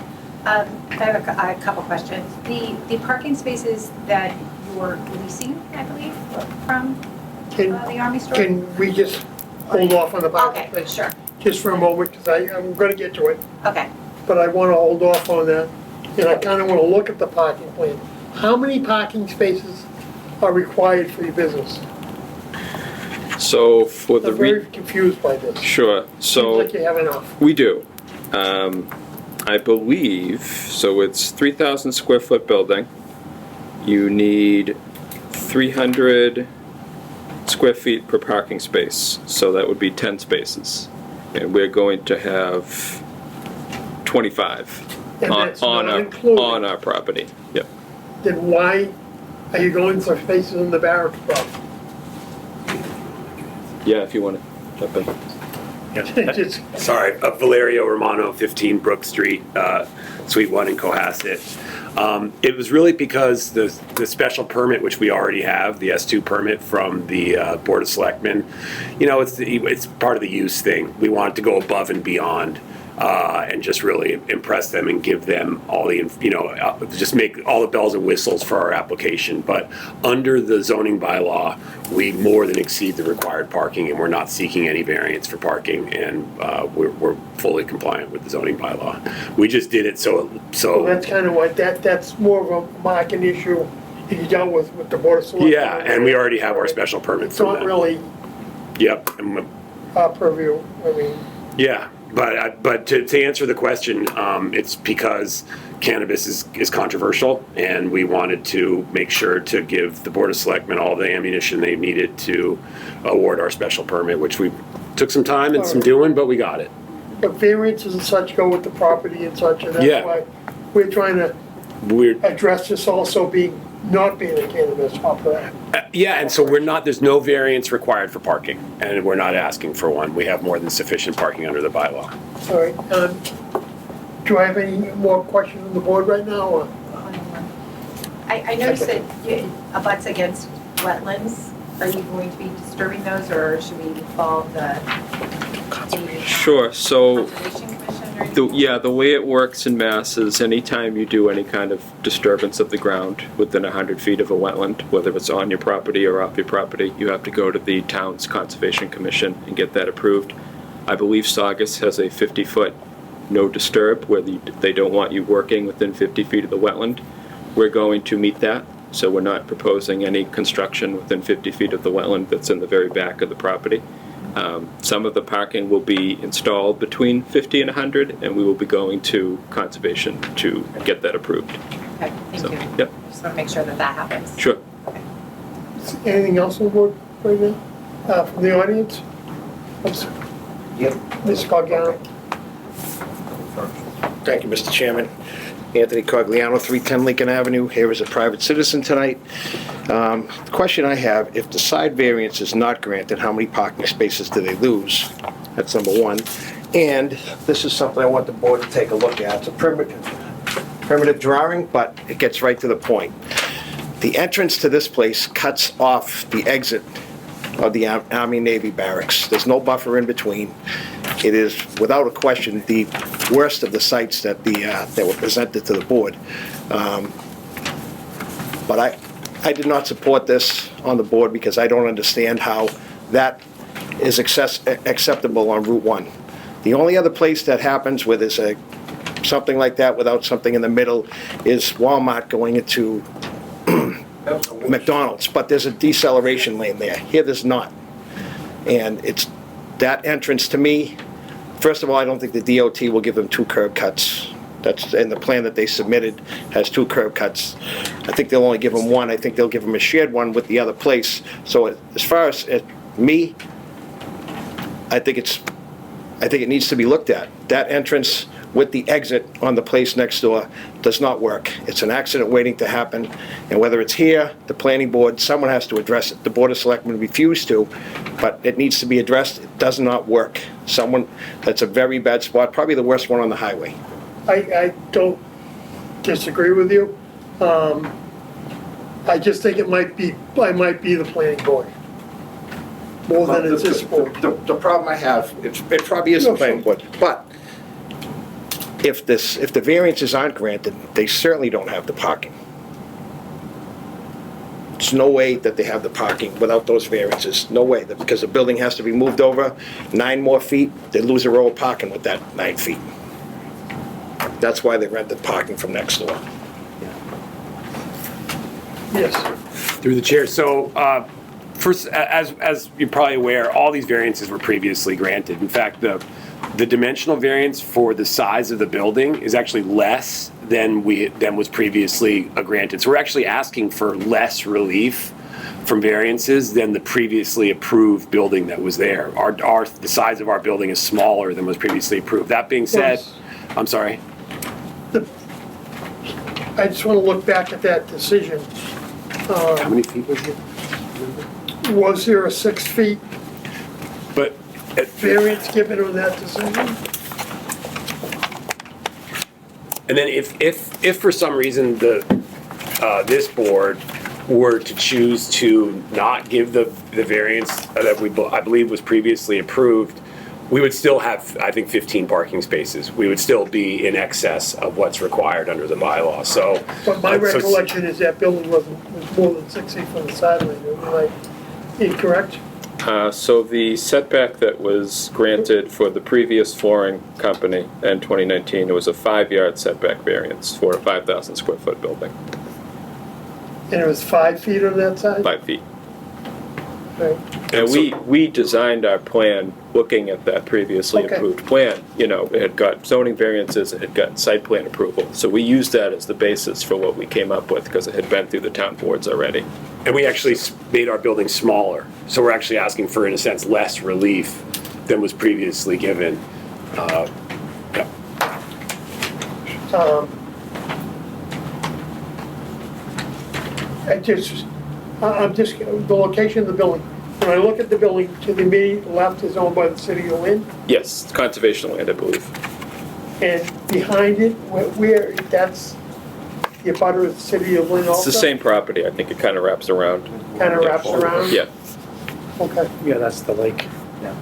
[SPEAKER 5] I have a couple questions. The parking spaces that you're leasing, I believe, from
[SPEAKER 1] can,
[SPEAKER 5] the Army store?
[SPEAKER 1] can we just hold off on the parking
[SPEAKER 5] Okay,
[SPEAKER 1] space?
[SPEAKER 5] sure,
[SPEAKER 1] Just for a moment, because I'm gonna get to it,
[SPEAKER 5] okay.
[SPEAKER 1] but I wanna hold off on that. And I kinda wanna look at the parking plan. How many parking spaces are required for your business?
[SPEAKER 11] So for the
[SPEAKER 1] I'm very confused by this.
[SPEAKER 11] sure,
[SPEAKER 1] Seems
[SPEAKER 11] so
[SPEAKER 1] like you have enough.
[SPEAKER 11] we do. I believe, so it's 3,000 square foot building. You need 300 square feet per parking space, so that would be 10 spaces. And we're going to have 25
[SPEAKER 1] And
[SPEAKER 11] on,
[SPEAKER 1] that's
[SPEAKER 11] on
[SPEAKER 1] not
[SPEAKER 11] our,
[SPEAKER 1] including-
[SPEAKER 11] on our property. Yep.
[SPEAKER 1] Then why are you going for spaces in the barracks problem?
[SPEAKER 11] Yeah, if you want to jump in.
[SPEAKER 1] Just,
[SPEAKER 12] Sorry, Valerio Romano, 15 Brook Street, Suite 1 in Cohasset. It was really because the special permit, which we already have, the S2 permit from the Board of Selectmen, you know, it's part of the use thing. We wanted to go above and beyond and just really impress them and give them all the, you know, just make all the bells and whistles for our application. But under the zoning bylaw, we more than exceed the required parking, and we're not seeking any variance for parking, and we're fully compliant with the zoning bylaw. We just did it so.
[SPEAKER 1] that's kind of what, that's more of a market issue that you dealt with the Board of Selectmen.
[SPEAKER 12] Yeah, and we already have our special permit
[SPEAKER 1] It's
[SPEAKER 12] from
[SPEAKER 1] not
[SPEAKER 12] them.
[SPEAKER 1] really
[SPEAKER 12] Yep.
[SPEAKER 1] our purview, I mean,
[SPEAKER 12] Yeah, but to answer the question, it's because cannabis is controversial, and we wanted to make sure to give the Board of Selectmen all the ammunition they needed to award our special permit, which we took some time and some doing, but we got it.
[SPEAKER 1] but variances and such go with the property and such, and
[SPEAKER 12] Yeah.
[SPEAKER 1] that's why we're trying to
[SPEAKER 12] We're
[SPEAKER 1] address this also not being a cannabis off of that.
[SPEAKER 12] yeah, and so there's no variance required for parking, and we're not asking for one. We have more than sufficient parking under the bylaw.
[SPEAKER 1] All right, do I have any more questions on the board right now, or?
[SPEAKER 5] I noticed that it abuts against wetlands. Are you going to be disturbing those, or should we involve the
[SPEAKER 11] Sure, so
[SPEAKER 5] Conservation Commission or anything?
[SPEAKER 11] yeah, the way it works in Mass is anytime you do any kind of disturbance of the ground within 100 feet of a wetland, whether it's on your property or off your property, you have to go to the town's Conservation Commission and get that approved. I believe Saugus has a 50-foot no disturb where they don't want you working within 50 feet of the wetland. We're going to meet that, so we're not proposing any construction within 50 feet of the wetland that's in the very back of the property. Some of the parking will be installed between 50 and 100, and we will be going to Conservation to get that approved.
[SPEAKER 5] Okay, thank
[SPEAKER 11] So,
[SPEAKER 5] you.
[SPEAKER 11] yep.
[SPEAKER 5] Just want to make sure that that happens.
[SPEAKER 11] Sure.
[SPEAKER 1] Anything else on the board right now, from the audience?
[SPEAKER 4] Yep.
[SPEAKER 1] Mr. Cogliano?
[SPEAKER 13] Thank you, Mr. Chairman. Anthony Cogliano, 310 Lincoln Avenue, here as a private citizen tonight. The question I have, if the side variance is not granted, how many parking spaces do they lose? That's number one. And this is something I want the board to take a look at. It's a primitive drawing, but it gets right to the point. The entrance to this place cuts off the exit of the Army-Navy barracks. There's no buffer in between. It is, without a question, the worst of the sites that were presented to the board. But I did not support this on the board because I don't understand how that is acceptable on Route 1. The only other place that happens where there's something like that without something in the middle is Walmart going into McDonald's, but there's a deceleration lane there. Here there's not. And it's that entrance to me First of all, I don't think the DOT will give them 2 curb cuts. That's, and the plan that they submitted has 2 curb cuts. I think they'll only give them 1. I think they'll give them a shared one with the other place. So as far as me, I think it needs to be looked at. That entrance with the exit on the place next door does not work. It's an accident waiting to happen, and whether it's here, the planning board, someone has to address it. The Board of Selectmen refused to, but it needs to be addressed. It does not work. That's a very bad spot, probably the worst one on the highway.
[SPEAKER 1] I don't disagree with you. I just think I might be the planning board. More than it's this board.
[SPEAKER 13] The problem I have, it probably is the planning board, but if the variances aren't granted, they certainly don't have the parking. There's no way that they have the parking without those variances, no way, because the building has to be moved over 9 more feet, they lose a row of parking with that 9 feet. That's why they rented parking from next door.
[SPEAKER 1] Yes.
[SPEAKER 12] Through the chair. So, first, as you're probably aware, all these variances were previously granted. In fact, the dimensional variance for the size of the building is actually less than was previously granted. So we're actually asking for less relief from variances than the previously approved building that was there. The size of our building is smaller than was previously approved. That being said, I'm sorry.
[SPEAKER 1] I just want to look back at that decision.
[SPEAKER 12] How many feet was it?
[SPEAKER 1] Was there a 6 feet
[SPEAKER 12] But
[SPEAKER 1] variance given on that decision?
[SPEAKER 12] and then if for some reason this board were to choose to not give the variance that I believe was previously approved, we would still have, I think, 15 parking spaces. We would still be in excess of what's required under the bylaw. So,
[SPEAKER 1] But my recollection is that building was more than 6 feet from the sideline. Am I incorrect?
[SPEAKER 11] So the setback that was granted for the previous flooring company in 2019, it was a 5-yard setback variance for a 5,000 square foot building,
[SPEAKER 1] And it was 5 feet on that side?
[SPEAKER 11] 5 feet.
[SPEAKER 1] Right.
[SPEAKER 11] And we designed our plan looking at that previously
[SPEAKER 1] Okay.
[SPEAKER 11] approved plan. You know, it had got zoning variances, it had got site plan approval. So we used that as the basis for what we came up with because it had been through the town boards already.
[SPEAKER 12] and we actually made our building smaller. So we're actually asking for, in a sense, less relief than was previously given. Yeah.
[SPEAKER 1] I'm just, the location of the building. When I look at the building, to the immediate left is owned by the city of Lynn,
[SPEAKER 11] Yes, it's conservation land, I believe.
[SPEAKER 1] and behind it, where that's the abutter of the city of Lynn also?
[SPEAKER 11] It's the same property, I think it kind of wraps around.
[SPEAKER 1] Kind of wraps around?
[SPEAKER 11] Yeah.
[SPEAKER 1] Okay.
[SPEAKER 7] Yeah, that's the lake.
[SPEAKER 4] Yeah.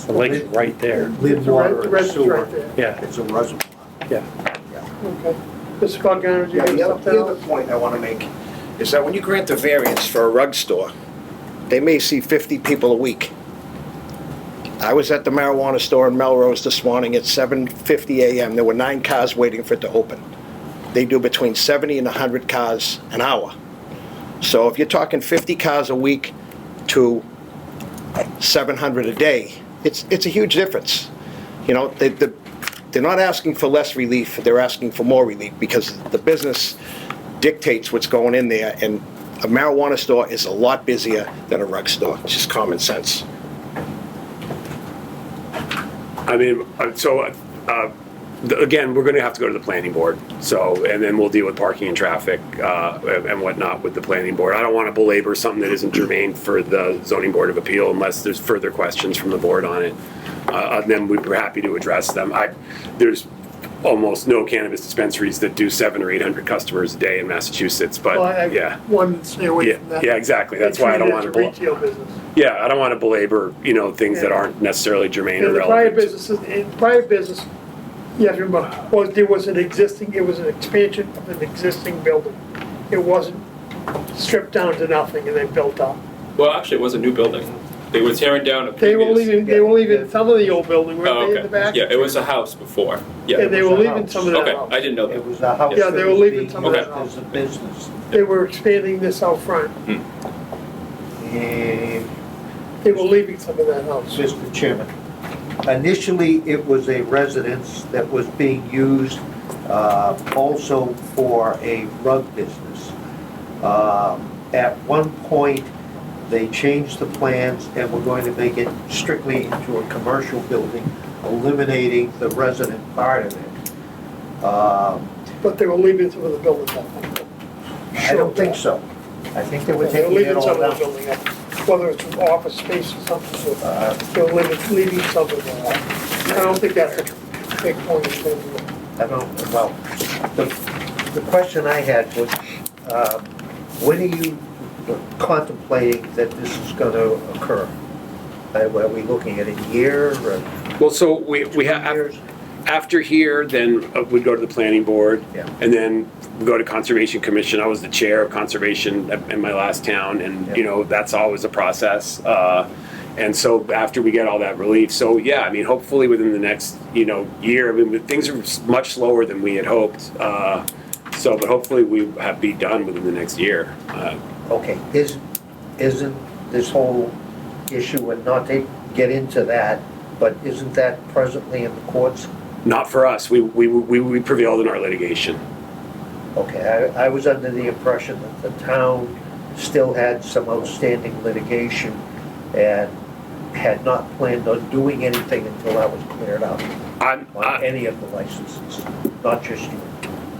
[SPEAKER 7] The lake's right there.
[SPEAKER 4] Live
[SPEAKER 1] It's right-
[SPEAKER 4] water
[SPEAKER 1] the
[SPEAKER 4] and
[SPEAKER 1] rest is
[SPEAKER 4] sewer.
[SPEAKER 1] right there.
[SPEAKER 7] Yeah,
[SPEAKER 4] It's a reservoir.
[SPEAKER 7] yeah.
[SPEAKER 1] Okay. Mr. Bogdaner, do you
[SPEAKER 13] Yeah,
[SPEAKER 1] have
[SPEAKER 13] the
[SPEAKER 1] something
[SPEAKER 13] other
[SPEAKER 1] else?
[SPEAKER 13] point I want to make is that when you grant the variance for a rug store, they may see 50 people a week. I was at the marijuana store in Melrose this morning at 7:50 a.m. There were 9 cars waiting for it to open. They do between 70 and 100 cars an hour. So if you're talking 50 cars a week to 700 a day, it's a huge difference. You know, they're not asking for less relief, they're asking for more relief because the business dictates what's going in there, and a marijuana store is a lot busier than a rug store. It's just common sense.
[SPEAKER 12] I mean, again, we're going to have to go to the planning board. So, and then we'll deal with parking and traffic and whatnot with the planning board. I don't want to belabor something that isn't germane for the zoning board of appeal unless there's further questions from the board on it. Then we'd be happy to address them. There's almost no cannabis dispensaries that do 700 or 800 customers a day in Massachusetts, but
[SPEAKER 1] Well, I
[SPEAKER 12] yeah.
[SPEAKER 1] wanted to stay away from that.
[SPEAKER 12] Yeah, exactly. That's why I don't want to.
[SPEAKER 1] Retail business.
[SPEAKER 12] Yeah, I don't want to belabor, things that
[SPEAKER 1] Yeah.
[SPEAKER 12] aren't necessarily germane or
[SPEAKER 1] In the prior
[SPEAKER 12] relevant.
[SPEAKER 1] businesses, in prior business, you have to remember, there was an expansion of an existing building. It wasn't stripped down to nothing and then built up.
[SPEAKER 11] Well, actually, it was a new building. They were tearing down a
[SPEAKER 1] They
[SPEAKER 11] previous.
[SPEAKER 1] were leaving some of the old building,
[SPEAKER 11] Oh,
[SPEAKER 1] weren't they, in
[SPEAKER 11] okay.
[SPEAKER 1] the back?
[SPEAKER 11] Yeah, it was a house before. Yeah.
[SPEAKER 1] And they were leaving some of that
[SPEAKER 11] Okay,
[SPEAKER 1] house.
[SPEAKER 11] I didn't know that.
[SPEAKER 4] It was a house
[SPEAKER 1] Yeah,
[SPEAKER 4] that
[SPEAKER 1] they were
[SPEAKER 4] was
[SPEAKER 1] leaving
[SPEAKER 4] being
[SPEAKER 1] some of that
[SPEAKER 4] used
[SPEAKER 1] house.
[SPEAKER 4] as a business.
[SPEAKER 1] They were expanding this out front.
[SPEAKER 4] And
[SPEAKER 1] They were leaving some of that house.
[SPEAKER 4] Mr. Chairman, Initially, it was a residence that was being used also for a rug business. At one point, they changed the plans and were going to make it strictly into a commercial building, eliminating the resident part of it.
[SPEAKER 1] But they were leaving some of the buildings up.
[SPEAKER 4] I don't think so. I think they were
[SPEAKER 1] They were
[SPEAKER 4] taking it
[SPEAKER 1] leaving
[SPEAKER 4] all
[SPEAKER 1] some of the
[SPEAKER 4] down.
[SPEAKER 1] building up, whether it's an office space or something, so they were leaving some of it up. I don't think that's a big point in terms of
[SPEAKER 4] I don't, well, the question I had was, when are you contemplating that this is gonna occur? Are we looking at a year or
[SPEAKER 12] Well, so we
[SPEAKER 4] 2
[SPEAKER 12] have,
[SPEAKER 4] years?
[SPEAKER 12] after here, then we'd go to the planning board.
[SPEAKER 4] Yeah.
[SPEAKER 12] And then we go to Conservation Commission. I was the chair of Conservation in my last town, and,
[SPEAKER 4] Yeah.
[SPEAKER 12] you know, that's always a process. And so after we get all that relief, so yeah, I mean, hopefully within the next, you know, year, I mean, things are much slower than we had hoped. So, but hopefully we be done within the next year.
[SPEAKER 4] Okay, isn't this whole issue, and not to get into that, but isn't that presently in the courts?
[SPEAKER 12] Not for us. We prevailed in our litigation.
[SPEAKER 4] Okay, I was under the impression that the town still had some outstanding litigation and had not planned on doing anything until that was cleared up on any of the licenses, not just you.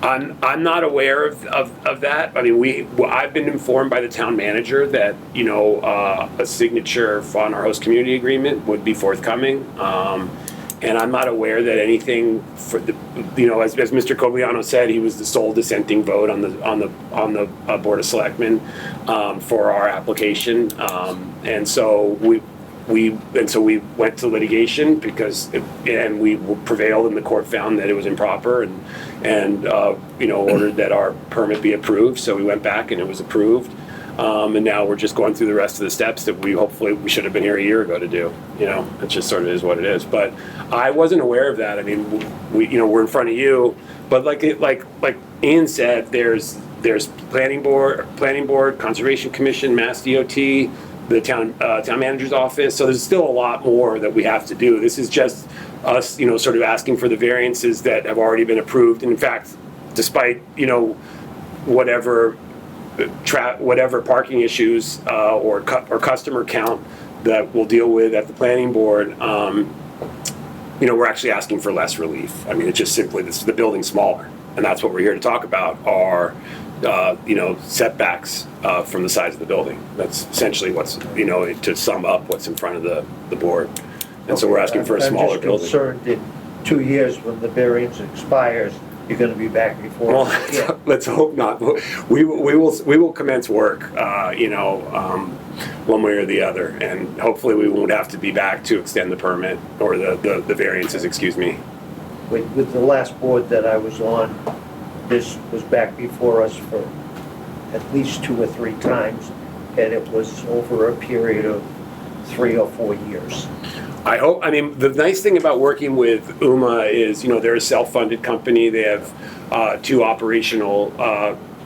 [SPEAKER 12] I'm not aware of that. I mean, I've been informed by the town manager that, you know, a signature on our host community agreement would be forthcoming. And I'm not aware that anything for the, you know, as Mr. Cogliano said, he was the sole dissenting vote on the Board of Selectmen for our application. And so we went to litigation because, and we prevailed, and the court found that it was improper, and you know, ordered that our permit be approved. So we went back and it was approved. And now we're just going through the rest of the steps that we should have been here a year ago to do. You know, it just sort of is what it is. But I wasn't aware of that. I mean, we're in front of you, but like Ian said, there's planning board, Conservation Commission, Mass DOT, the town manager's office. So there's still a lot more that we have to do. This is just us, you know, sort of asking for the variances that have already been approved. And in fact, despite, you know, whatever parking issues or customer count that we'll deal with at the planning board, you know, we're actually asking for less relief. I mean, it's just simply the building's smaller, and that's what we're here to talk about. Are you know, setbacks from the size of the building. That's essentially what's, you know, to sum up what's in front of the board. And so we're asking for a smaller building.
[SPEAKER 4] I'm just concerned in 2 years when the variance expires, you're gonna be back before.
[SPEAKER 12] Well, let's hope not. We will commence work, you know, one way or the other, and hopefully we won't have to be back to extend the permit or the variances, excuse me.
[SPEAKER 4] With the last board that I was on, this was back before us for at least 2 or 3 times, and it was over a period of 3 or 4 years.
[SPEAKER 12] I hope, I mean, the nice thing about working with UMA is, you know, they're a self-funded company. They have 2 operational,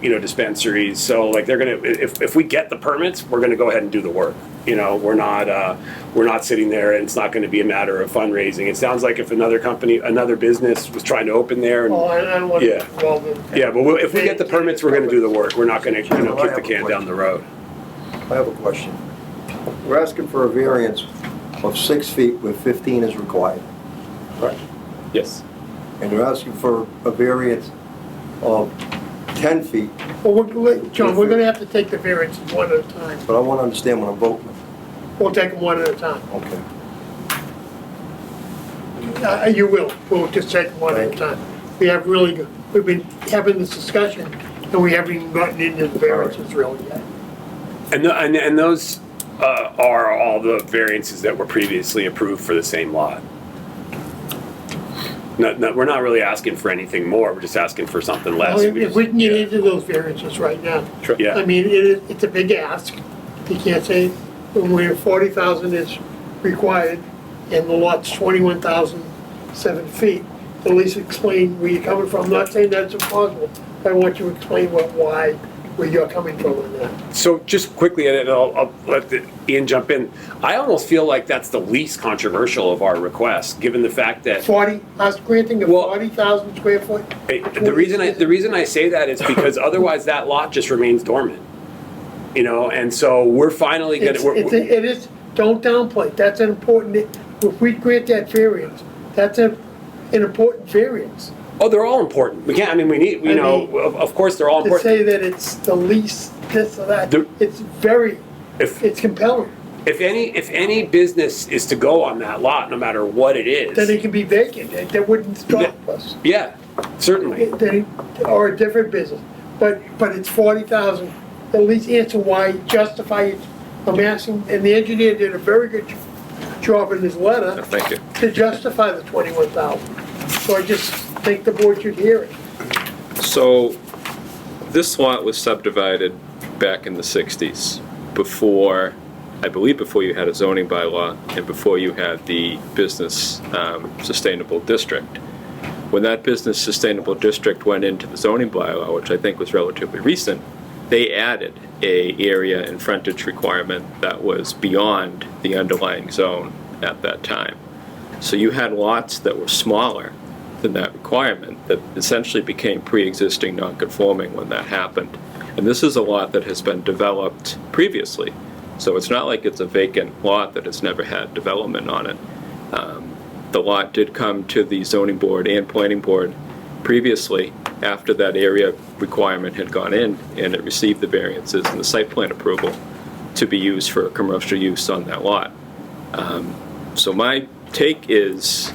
[SPEAKER 12] you know, dispensaries. So like they're gonna, if we get the permits, we're gonna go ahead and do the work. You know, we're not sitting there, and it's not gonna be a matter of fundraising. It sounds like if another business was trying to open there. And,
[SPEAKER 1] I don't want to involve in.
[SPEAKER 12] Yeah, but if we get the permits, we're gonna do the work. We're not gonna, you know, kick the can down the road.
[SPEAKER 2] I have a question. We're asking for a variance of 6 feet where 15 is required.
[SPEAKER 12] Correct. Yes.
[SPEAKER 2] And you're asking for a variance of 10 feet,
[SPEAKER 1] Well, John, we're gonna have to take the variances one at a time.
[SPEAKER 2] but I want to understand what I'm voting.
[SPEAKER 1] We'll take them one at a time.
[SPEAKER 2] Okay.
[SPEAKER 1] You will. We'll just take them one at a
[SPEAKER 2] Thank you.
[SPEAKER 1] time. We've been having this discussion, and we haven't even gotten into the variances really yet.
[SPEAKER 12] And those are all the variances that were previously approved for the same lot. No, we're not really asking for anything more. We're just asking for something less.
[SPEAKER 1] Well, if we can get into those variances right now.
[SPEAKER 12] Sure. Yeah.
[SPEAKER 1] I mean, it's a big ask. You can't say when 40,000 is required and the lot's 21,007 feet. At least explain where you're coming from. I'm not saying that's impossible. I want you to explain why where you're coming from on that.
[SPEAKER 12] So just quickly, and I'll let Ian jump in. I almost feel like that's the least controversial of our requests, given the fact that
[SPEAKER 1] 40, us granting a
[SPEAKER 12] Well-
[SPEAKER 1] 40,000 square foot?
[SPEAKER 12] the reason I say that is because otherwise that lot just remains dormant. You know, and so we're finally gonna.
[SPEAKER 1] It is, don't downplay, that's an important, if we grant that variance, that's an important variance.
[SPEAKER 12] Oh, they're all important. We can't. I mean, we need. You know, of course, they're all
[SPEAKER 1] To
[SPEAKER 12] important.
[SPEAKER 1] say that it's the least this or that,
[SPEAKER 12] The-
[SPEAKER 1] it's very,
[SPEAKER 12] If
[SPEAKER 1] it's compelling.
[SPEAKER 12] if any business is to go on that lot, no matter what it
[SPEAKER 1] Then
[SPEAKER 12] is,
[SPEAKER 1] it can be vacant, that wouldn't stop us.
[SPEAKER 12] yeah, certainly.
[SPEAKER 1] Or a different business, but it's 40,000, at least answer why, justify it. I'm asking, and the engineer did a very good job in his letter
[SPEAKER 11] Thank you.
[SPEAKER 1] to justify the 21,000. So I just think the board should hear it.
[SPEAKER 11] So this lot was subdivided back in the 60s, before, I believe before you had a zoning bylaw and before you had the business sustainable district. When that business sustainable district went into the zoning bylaw, which I think was relatively recent, they added a area and frontage requirement that was beyond the underlying zone at that time. So you had lots that were smaller than that requirement that essentially became pre-existing non-conforming when that happened. And this is a lot that has been developed previously. So it's not like it's a vacant lot that has never had development on it. The lot did come to the zoning board and planning board previously after that area requirement had gone in, and it received the variances and the site plan approval to be used for commercial use on that lot. So my take is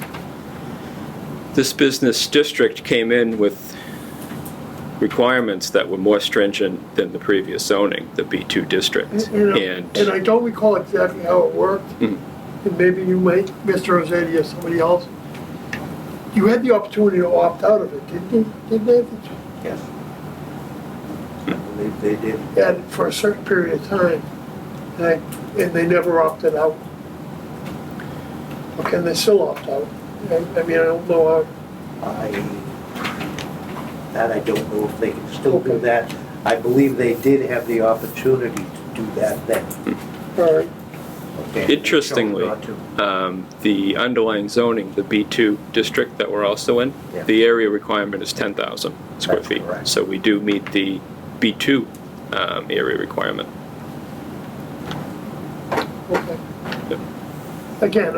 [SPEAKER 11] this business district came in with requirements that were more stringent than the previous zoning, the B2 district.
[SPEAKER 1] And I don't recall exactly how it worked, and maybe you might, Mr. Rossetti or somebody else. You had the opportunity to opt out of it, didn't you? Didn't they?
[SPEAKER 4] Yes. I believe they did.
[SPEAKER 1] Had it for a certain period of time, and they never opted out. Or can they still opt out? I mean, I don't know
[SPEAKER 4] That I don't know if they can still do that. I believe they did have the opportunity to do that then.
[SPEAKER 1] how, all right.
[SPEAKER 4] Okay.
[SPEAKER 11] Interestingly,
[SPEAKER 4] Chose not to.
[SPEAKER 11] the underlying zoning, the B2 district that we're also in,
[SPEAKER 4] Yeah.
[SPEAKER 11] the area requirement is 10,000 square
[SPEAKER 4] That's
[SPEAKER 11] feet.
[SPEAKER 4] correct.
[SPEAKER 11] So we do meet the B2 area requirement.
[SPEAKER 1] Okay.
[SPEAKER 11] Yep.
[SPEAKER 1] Again,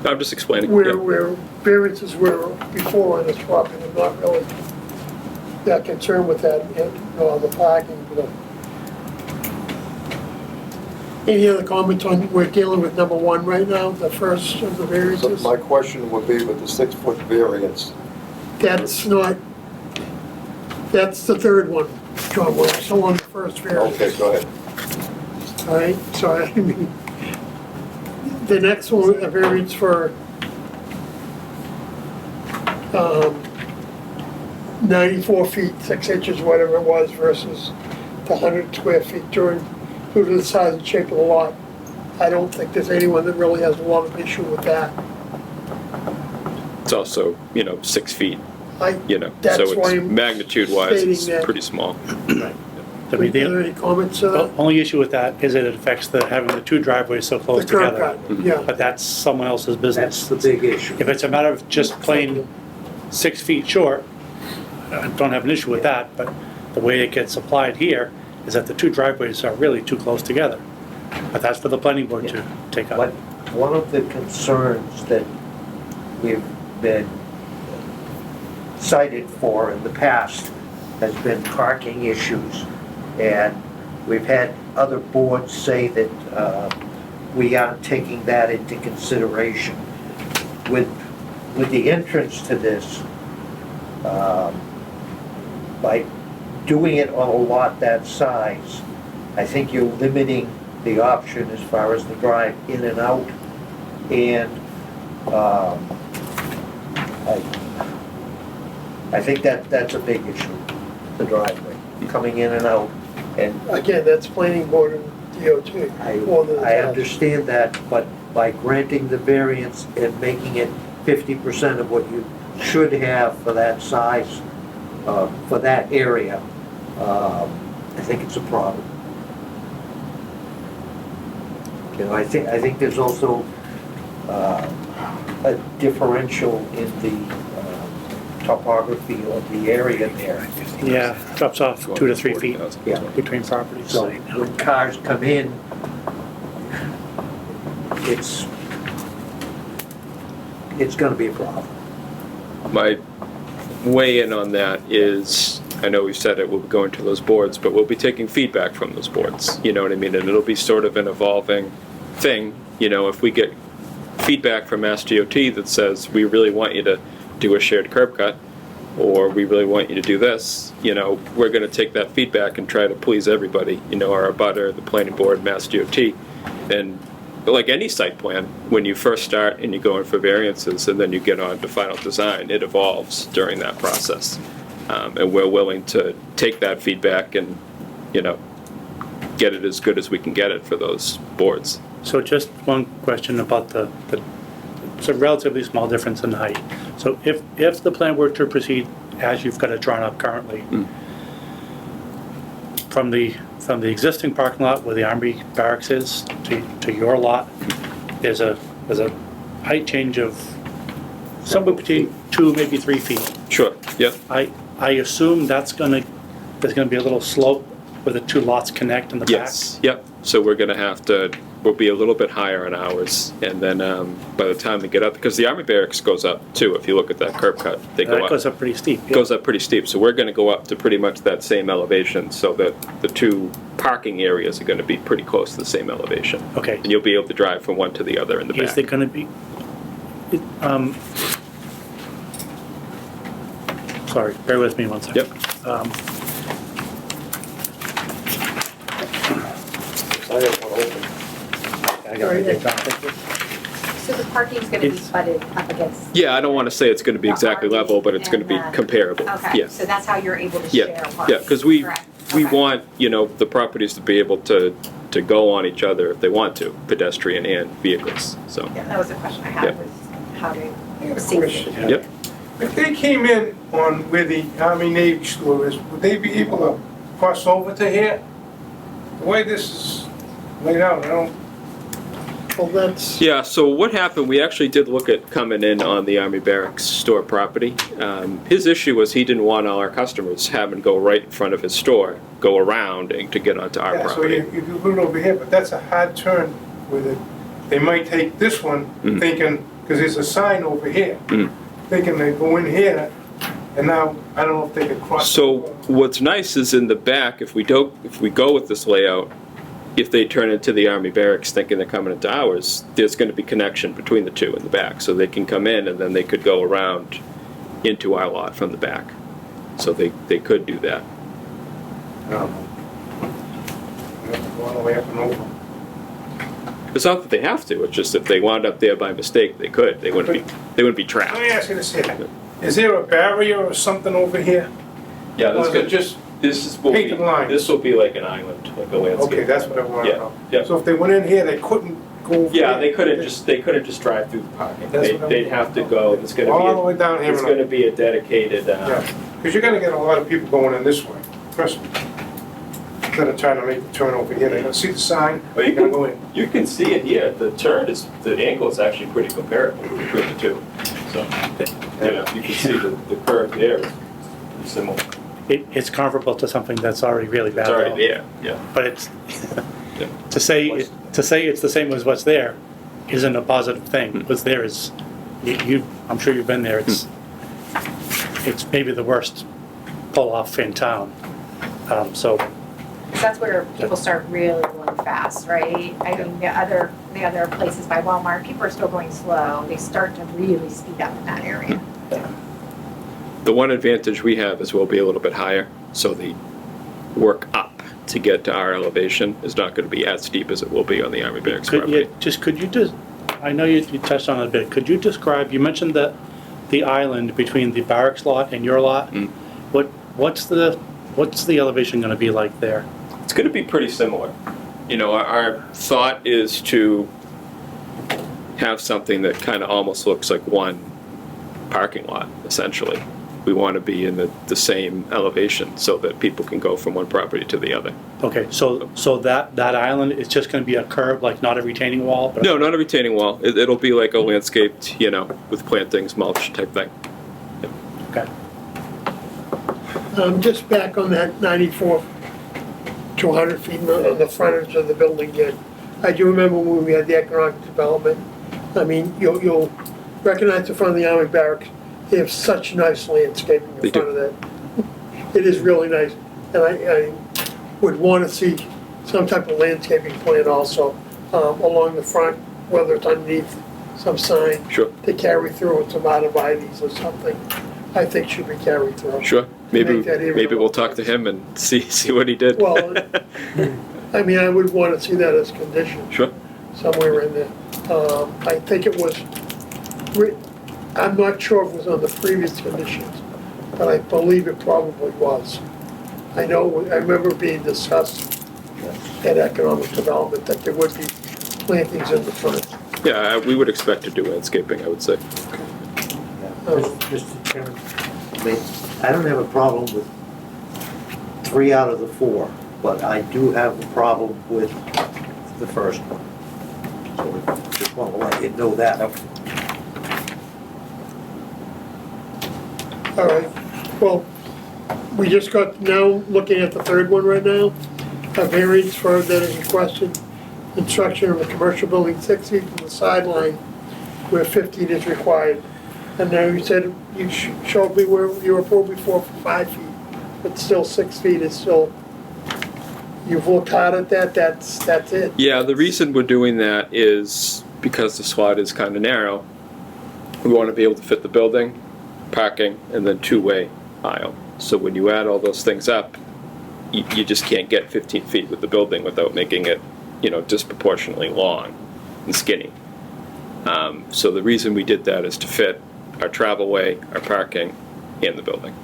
[SPEAKER 11] I'm just explaining.
[SPEAKER 1] where
[SPEAKER 11] yeah.
[SPEAKER 1] variances were before on this property, I'm not really that concerned with that, and, the parking, Any other comments on, we're dealing with number one right now, the first of the
[SPEAKER 2] So
[SPEAKER 1] variances?
[SPEAKER 2] my question would be with the 6-foot variance,
[SPEAKER 1] That's not, that's the third one, John, we're still on the first variance.
[SPEAKER 2] okay, go ahead.
[SPEAKER 1] All right, so I mean, the next one, a variance for 94 feet, 6 inches, whatever it was, versus the 100 square feet due to the size and shape of the lot. I don't think there's anyone that really has a lot of issue with that.
[SPEAKER 11] It's also, 6 feet,
[SPEAKER 1] I,
[SPEAKER 11] so
[SPEAKER 1] That's why
[SPEAKER 11] it's
[SPEAKER 1] I'm
[SPEAKER 11] magnitude-wise, it's
[SPEAKER 1] stating that.
[SPEAKER 11] pretty small.
[SPEAKER 7] I mean,
[SPEAKER 1] Are there any comments to
[SPEAKER 7] the
[SPEAKER 1] that?
[SPEAKER 7] only issue with that is that it affects having the two driveways so close
[SPEAKER 1] The curb
[SPEAKER 7] together.
[SPEAKER 1] cut, yeah.
[SPEAKER 7] But that's someone else's business.
[SPEAKER 4] That's the big issue.
[SPEAKER 7] If it's a matter of just plain 6 feet short, I don't have an issue with that, but the way it gets applied here is that the two driveways are really too close together. But that's for the planning board to take
[SPEAKER 4] But
[SPEAKER 7] up.
[SPEAKER 4] one of the concerns that we've been cited for in the past has been parking issues. And we've had other boards say that we aren't taking that into consideration. With the entrance to this, by doing it on a lot that size, I think you're limiting the option as far as the drive in and out. And I think that's a big issue, the driveway, coming in and out. And
[SPEAKER 1] Again, that's planning board and DOT. more than
[SPEAKER 4] I
[SPEAKER 1] that.
[SPEAKER 4] understand that, but by granting the variance and making it 50% of what you should have for that size, for that area, I think it's a problem. You know, I think there's also a differential in the topography of the area there.
[SPEAKER 7] Yeah, drops off 2 to 3 feet
[SPEAKER 4] Yeah.
[SPEAKER 7] between properties.
[SPEAKER 4] So when cars come in, it's gonna be a problem.
[SPEAKER 11] My weigh in on that is, I know we've said it, we'll be going to those boards, but we'll be taking feedback from those boards, you know what I mean? And it'll be sort of an evolving thing, you know, if we get feedback from Mass DOT that says, we really want you to do a shared curb cut, or we really want you to do this, you know, we're gonna take that feedback and try to please everybody, you know, our abutter, the planning board, Mass DOT, and like any site plan, when you first start and you go in for variances and then you get on to final design, it evolves during that process. And we're willing to take that feedback and, you know, get it as good as we can get it for those boards.
[SPEAKER 7] So just one question about it's a relatively small difference in height. So if the plan were to proceed as you've got it drawn up currently, from the existing parking lot where the Army Barracks is to your lot, there's a height change of somewhere between 2, maybe 3 feet.
[SPEAKER 11] Sure, yep.
[SPEAKER 7] I assume there's gonna be a little slope where the 2 lots connect in the back?
[SPEAKER 11] Yes, yep. So we're gonna we'll be a little bit higher on ours, and then by the time we get up, because the Army Barracks goes up too, if you look at that curb cut, they go up.
[SPEAKER 7] That goes up pretty steep.
[SPEAKER 11] It goes up pretty steep, so we're gonna go up to pretty much that same elevation, so that the 2 parking areas are gonna be pretty close to the same elevation.
[SPEAKER 7] Okay.
[SPEAKER 11] And you'll be able to drive from one to the other in the back.
[SPEAKER 7] Is there gonna be, sorry, bear with me one second.
[SPEAKER 11] Yep.
[SPEAKER 9] I didn't want to open.
[SPEAKER 7] I gotta write that down.
[SPEAKER 5] So the parking's gonna be
[SPEAKER 7] It's-
[SPEAKER 5] butted up against?
[SPEAKER 11] Yeah, I don't wanna say it's gonna be exactly level, but it's gonna be comparable,
[SPEAKER 5] Okay,
[SPEAKER 11] yes.
[SPEAKER 5] so that's how you're able to share
[SPEAKER 11] Yeah,
[SPEAKER 5] parking?
[SPEAKER 11] yeah, because we
[SPEAKER 5] Correct.
[SPEAKER 11] we
[SPEAKER 5] Okay.
[SPEAKER 11] want, you know, the properties to be able to go on each other if they want to, pedestrian and vehicles, so.
[SPEAKER 5] Yeah, that was a question I
[SPEAKER 11] Yeah.
[SPEAKER 5] had, was how to
[SPEAKER 9] I got a
[SPEAKER 5] see
[SPEAKER 9] question.
[SPEAKER 5] it.
[SPEAKER 11] Yep.
[SPEAKER 9] If they came in on where the Army Navy store is, would they be able to cross over to here? The way this is laid out, I don't,
[SPEAKER 1] Well, that's,
[SPEAKER 11] Yeah, so what happened, we actually did look at coming in on the Army Barracks store property. His issue was he didn't want all our customers having to go right in front of his store, go around and to get onto our
[SPEAKER 9] yeah, so
[SPEAKER 11] property.
[SPEAKER 9] you could put it over here, but that's a hard turn with it. They might take this one thinking, because there's a sign over here, thinking they go in here, and now, I don't know if they can cross.
[SPEAKER 11] So what's nice is in the back, if we go with this layout, if they turn into the Army Barracks thinking they're coming into ours, there's going to be connection between the 2 in the back. So they can come in and then they could go around into our lot from the back. So they could do that.
[SPEAKER 9] I don't know. You have to go all the way up and over.
[SPEAKER 11] It's not that they have to, it's just if they wound up there by mistake, they could. They wouldn't be trapped.
[SPEAKER 9] Let me ask you this here. Is there a barrier or something over here?
[SPEAKER 11] Yeah,
[SPEAKER 9] Or is it just,
[SPEAKER 11] this
[SPEAKER 9] painted line?
[SPEAKER 11] This will be like an island, like a landscape.
[SPEAKER 9] okay, that's what I want to
[SPEAKER 11] Yeah,
[SPEAKER 9] know.
[SPEAKER 11] yeah.
[SPEAKER 9] So if they went in here, they couldn't go over
[SPEAKER 11] Yeah,
[SPEAKER 9] here?
[SPEAKER 11] they couldn't just drive through the parking.
[SPEAKER 9] That's what I'm-
[SPEAKER 11] They'd have to go, it's gonna
[SPEAKER 9] All the
[SPEAKER 11] be,
[SPEAKER 9] way down here
[SPEAKER 11] it's
[SPEAKER 9] and
[SPEAKER 11] gonna
[SPEAKER 9] up.
[SPEAKER 11] be a dedicated,
[SPEAKER 9] Yeah, because you're gonna get a lot of people going in this way, trust me. That are trying to make the turn over here, they're gonna see the sign,
[SPEAKER 11] Well,
[SPEAKER 9] they're gonna go in.
[SPEAKER 11] you can see it here, the angle is actually pretty comparable between the 2. So, you know, you can see the curve there is pretty similar.
[SPEAKER 7] It's comparable to something that's already really bad.
[SPEAKER 11] It's already
[SPEAKER 7] though.
[SPEAKER 11] there, yeah.
[SPEAKER 7] But it's,
[SPEAKER 11] Yeah.
[SPEAKER 7] to say it's the same as what's there isn't a positive thing. What's there is, I'm sure you've been there, it's maybe the worst pull-off in town. So,
[SPEAKER 5] Because that's where people start really going fast, right? I mean, the other places by Walmart, people are still going slow. They start to really speed up in that area.
[SPEAKER 11] The one advantage we have is we'll be a little bit higher, so the work up to get to our elevation is not gonna be as steep as it will be on the Army Barracks
[SPEAKER 7] could
[SPEAKER 11] property.
[SPEAKER 7] you I know you touched on it a bit, could you describe, you mentioned the island between the barracks lot and your lot? What's the elevation gonna be like there?
[SPEAKER 11] It's gonna be pretty similar. You know, our thought is to have something that kinda almost looks like one parking lot, essentially. we want to be in the same elevation so that people can go from one property to the other.
[SPEAKER 7] Okay, so that island is just gonna be a curb, like not a retaining wall? But
[SPEAKER 11] No, not a retaining wall. It'll be like a landscaped, with plantings, mulch type thing.
[SPEAKER 7] Okay.
[SPEAKER 1] Just back on that 94 to 100 feet on the frontage of the building again. I do remember when we had the economic development. I mean, you'll recognize the front of the Army Barracks. They have such nice landscaping in
[SPEAKER 11] They
[SPEAKER 1] front
[SPEAKER 11] do.
[SPEAKER 1] of that. It is really nice. And I would want to see some type of landscaping plan also along the front, whether it's underneath some sign
[SPEAKER 11] Sure.
[SPEAKER 1] to carry through with some arborvitae's or something. I think should be carried through.
[SPEAKER 11] Sure. Maybe
[SPEAKER 1] Make that area
[SPEAKER 11] we'll
[SPEAKER 1] look
[SPEAKER 11] talk to
[SPEAKER 1] nice.
[SPEAKER 11] him and see what he did.
[SPEAKER 1] Well, I mean, I would want to see that as condition.
[SPEAKER 11] Sure.
[SPEAKER 1] Somewhere in there. I think it was, I'm not sure if it was on the previous conditions, but I believe it probably was. I remember being discussed at economic development that there would be plantings in the front.
[SPEAKER 11] Yeah, we would expect to do landscaping, I would say.
[SPEAKER 4] Mr. Chairman, I mean, I don't have a problem with 3 out of the 4, but I do have a problem with the first one. So just want to let you know that.
[SPEAKER 1] All right, well, we just got, now looking at the third one right now, a variance for that is requested, construction of a commercial building 6 feet from the sideline where 15 is required. And now you said, you showed me where you were approved before for 5 feet, but still 6 feet is still, you've looked hard at that, that's it.
[SPEAKER 11] Yeah, the reason we're doing that is because the slot is kind of narrow. We want to be able to fit the building, parking, and then two-way aisle. So when you add all those things up, you just can't get 15 feet with the building without making it, disproportionately long and skinny. So the reason we did that is to fit our travelway, our parking, and the building.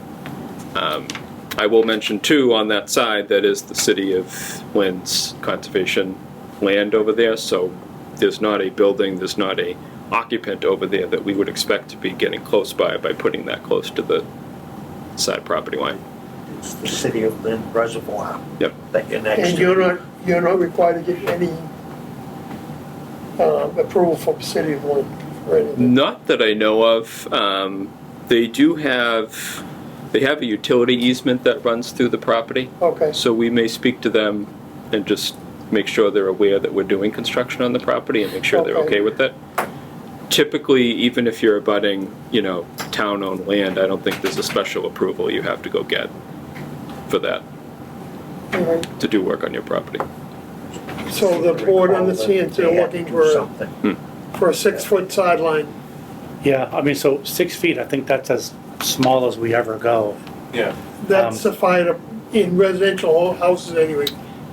[SPEAKER 11] I will mention too, on that side, that is the city of Lynn's conservation land over there, so there's not a building, there's not a occupant over there that we would expect to be getting close by putting that close to the side property line.
[SPEAKER 4] It's the city of Lynn Reservoir.
[SPEAKER 11] Yep.
[SPEAKER 4] That you're next
[SPEAKER 1] And
[SPEAKER 4] to.
[SPEAKER 1] you're not required to get any approval from the city of Lynn or anything?
[SPEAKER 11] Not that I know of. They have a utility easement that runs through the property.
[SPEAKER 1] Okay,
[SPEAKER 11] So we may speak to them and just make sure they're aware that we're doing construction on the property and make sure they're
[SPEAKER 1] Okay.
[SPEAKER 11] okay with it. Typically, even if you're abutting, town-owned land, I don't think there's a special approval you have to go get for that,
[SPEAKER 1] all right.
[SPEAKER 11] to do work on your property.
[SPEAKER 1] So the board understands they're looking for
[SPEAKER 4] Something.
[SPEAKER 1] a 6-foot sideline.
[SPEAKER 7] Yeah, I mean, so 6 feet, I think that's as small as we ever go.
[SPEAKER 8] Yeah.
[SPEAKER 1] That's the fire, in residential houses anyway,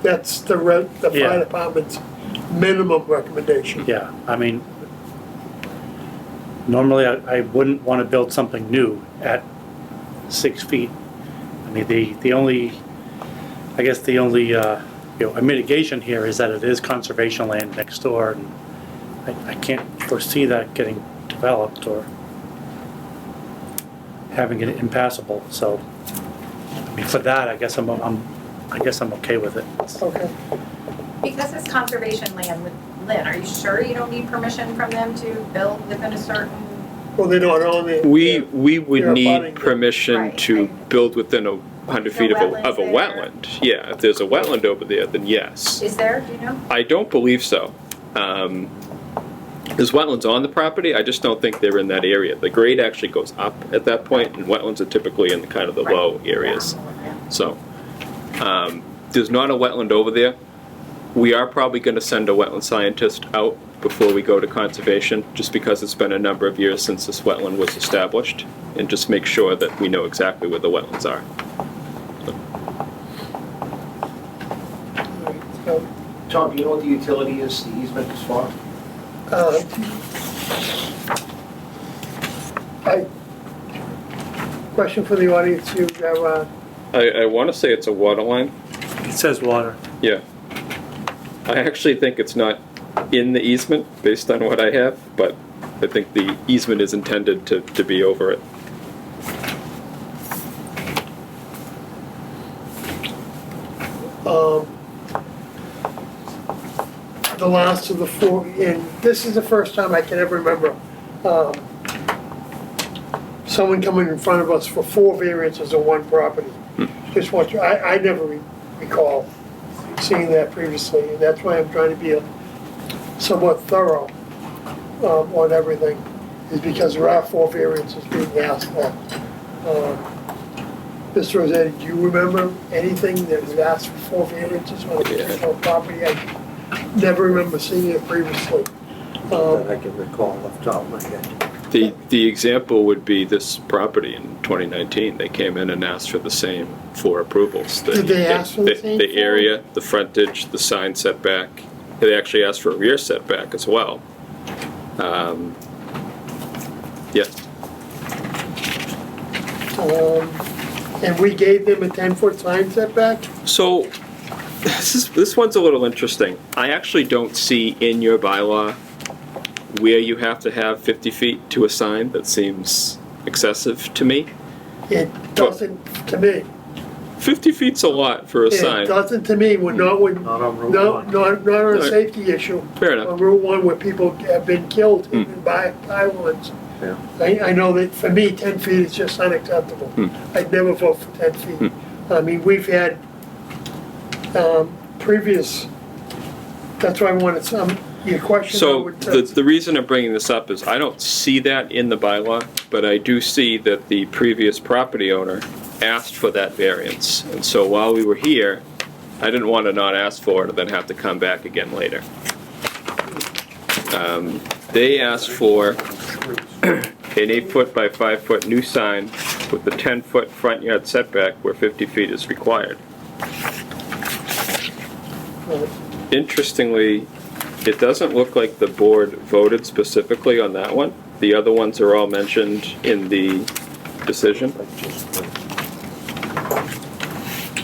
[SPEAKER 1] that's the
[SPEAKER 7] Yeah.
[SPEAKER 1] fire department's minimum recommendation.
[SPEAKER 7] Yeah, I mean, normally I wouldn't want to build something new at 6 feet. I mean, the only a mitigation here is that it is conservation land next door, and I can't foresee that getting developed or having it impassable, so, I mean, for that, I guess I'm okay with it.
[SPEAKER 1] Okay,
[SPEAKER 5] Because it's conservation land, Lynn, are you sure you don't need permission from them to build within a certain?
[SPEAKER 1] well, they're not on there.
[SPEAKER 11] We would
[SPEAKER 1] They're
[SPEAKER 11] need
[SPEAKER 1] abutting it.
[SPEAKER 11] permission
[SPEAKER 5] Right,
[SPEAKER 11] to
[SPEAKER 5] right.
[SPEAKER 11] build within 100 feet of a
[SPEAKER 5] wetlands there?
[SPEAKER 11] wetland. Yeah, if there's a wetland over there, then yes.
[SPEAKER 5] Is there, do you know?
[SPEAKER 11] I don't believe so. There's wetlands on the property, I just don't think they're in that area. The grade actually goes up at that point, and wetlands are typically in kind of the low areas. So, there's not a wetland over there. We are probably going to send a wetland scientist out before we go to conservation, just because it's been a number of years since this wetland was established, and just make sure that we know exactly where the wetlands are.
[SPEAKER 1] So,
[SPEAKER 13] Tom, do you know what the utility is, the easement is for?
[SPEAKER 1] Question for the audience, you have,
[SPEAKER 11] I want to say it's a water line.
[SPEAKER 7] It says water.
[SPEAKER 11] Yeah. I actually think it's not in the easement, based on what I have, but I think the easement is intended to be over it.
[SPEAKER 1] the last of the four, and this is the first time I can ever remember, someone coming in front of us for 4 variances on one property. Just want you, I never recall seeing that previously, and that's why I'm trying to be somewhat thorough on everything, is because there are 4 variances being asked for. Mr. Rossetti, do you remember anything that was asked for 4 variances on a particular property? I never remember seeing it previously.
[SPEAKER 4] That I can recall off the top of my head.
[SPEAKER 11] The example would be this property in 2019. They came in and asked for the same 4 approvals.
[SPEAKER 1] Did they ask for the same
[SPEAKER 11] The
[SPEAKER 1] 4?
[SPEAKER 11] area, the frontage, the sign setback. They actually asked for a rear setback as well. Yeah.
[SPEAKER 1] And we gave them a 10-foot sign setback?
[SPEAKER 11] So this one's a little interesting. I actually don't see in your bylaw where you have to have 50 feet to a sign. That seems excessive to me.
[SPEAKER 1] It doesn't to me.
[SPEAKER 11] 50 feet's a lot for a sign.
[SPEAKER 1] It doesn't to me, when not when,
[SPEAKER 4] Not on Route
[SPEAKER 1] not
[SPEAKER 4] 1.
[SPEAKER 1] on a safety issue.
[SPEAKER 11] Fair enough.
[SPEAKER 1] On Route 1 where people have been killed even by pylons.
[SPEAKER 4] Yeah.
[SPEAKER 1] I know that for me, 10 feet is just unacceptable. I'd never vote for 10 feet. I mean, we've had previous, that's why I wanted some, your question.
[SPEAKER 11] So the reason I'm bringing this up is I don't see that in the bylaw, but I do see that the previous property owner asked for that variance. And so while we were here, I didn't want to not ask for it and then have to come back again later. They asked for an 8-foot by 5-foot new sign with a 10-foot front yard setback where 50 feet is required. Interestingly, it doesn't look like the board voted specifically on that one. The other ones are all mentioned in the decision.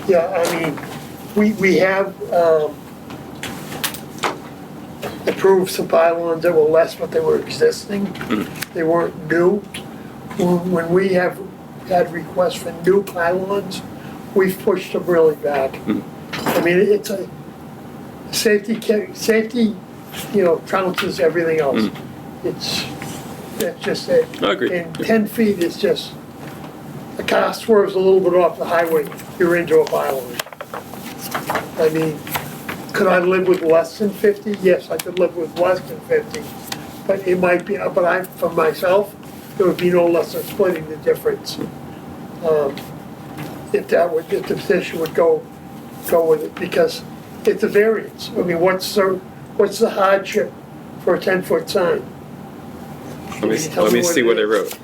[SPEAKER 1] Yeah, I mean, we have approved some pylons that were less, but they were existing. They weren't new. When we have had requests for new pylons, we've pushed them really back. I mean, it's a safety, counts as everything else. That's just it.
[SPEAKER 11] I agree.
[SPEAKER 1] And 10 feet is just, the car swerves a little bit off the highway, you're into a pylon. I mean, could I live with less than 50? Yes, I could live with less than 50. But it might be, for myself, there would be no less than splitting the difference. If the petition would go with it, because it's a variance. I mean, what's the hardship for a 10-foot sign?
[SPEAKER 11] Let me see what I wrote.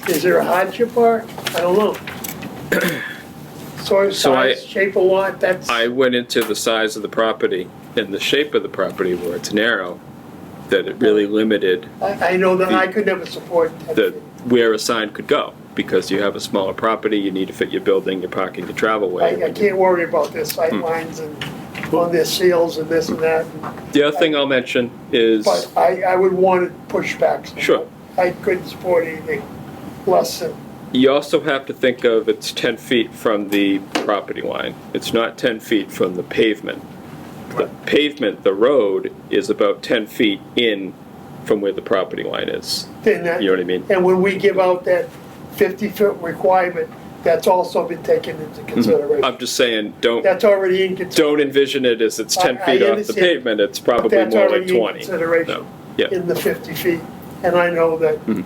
[SPEAKER 1] Is there a hardship part? I don't know. Size, shape of lot, that's.
[SPEAKER 11] I went into the size of the property and the shape of the property where it's narrow, that it really limited
[SPEAKER 1] I know that I could never support 10 feet.
[SPEAKER 11] where a sign could go, because you have a smaller property, you need to fit your building, your parking, your travel way.
[SPEAKER 1] I can't worry about their sight lines and on their seals and this and that.
[SPEAKER 11] The other thing I'll mention is...
[SPEAKER 1] But I would want to push back.
[SPEAKER 11] Sure.
[SPEAKER 1] I couldn't support anything less than.
[SPEAKER 11] You also have to think of it's 10 feet from the property line. It's not 10 feet from the pavement. The pavement, the road, is about 10 feet in from where the property line is. You know what I mean?
[SPEAKER 1] And when we give out that 50-foot requirement, that's also been taken into consideration.
[SPEAKER 11] I'm just saying, don't
[SPEAKER 1] That's already in consideration.
[SPEAKER 11] don't envision it as it's 10
[SPEAKER 1] I
[SPEAKER 11] feet off the
[SPEAKER 1] understand.
[SPEAKER 11] pavement. It's probably
[SPEAKER 1] That's
[SPEAKER 11] more like
[SPEAKER 1] already in
[SPEAKER 11] 20.
[SPEAKER 1] consideration
[SPEAKER 11] No. Yeah.
[SPEAKER 1] in the 50 feet. And I know that, I mean,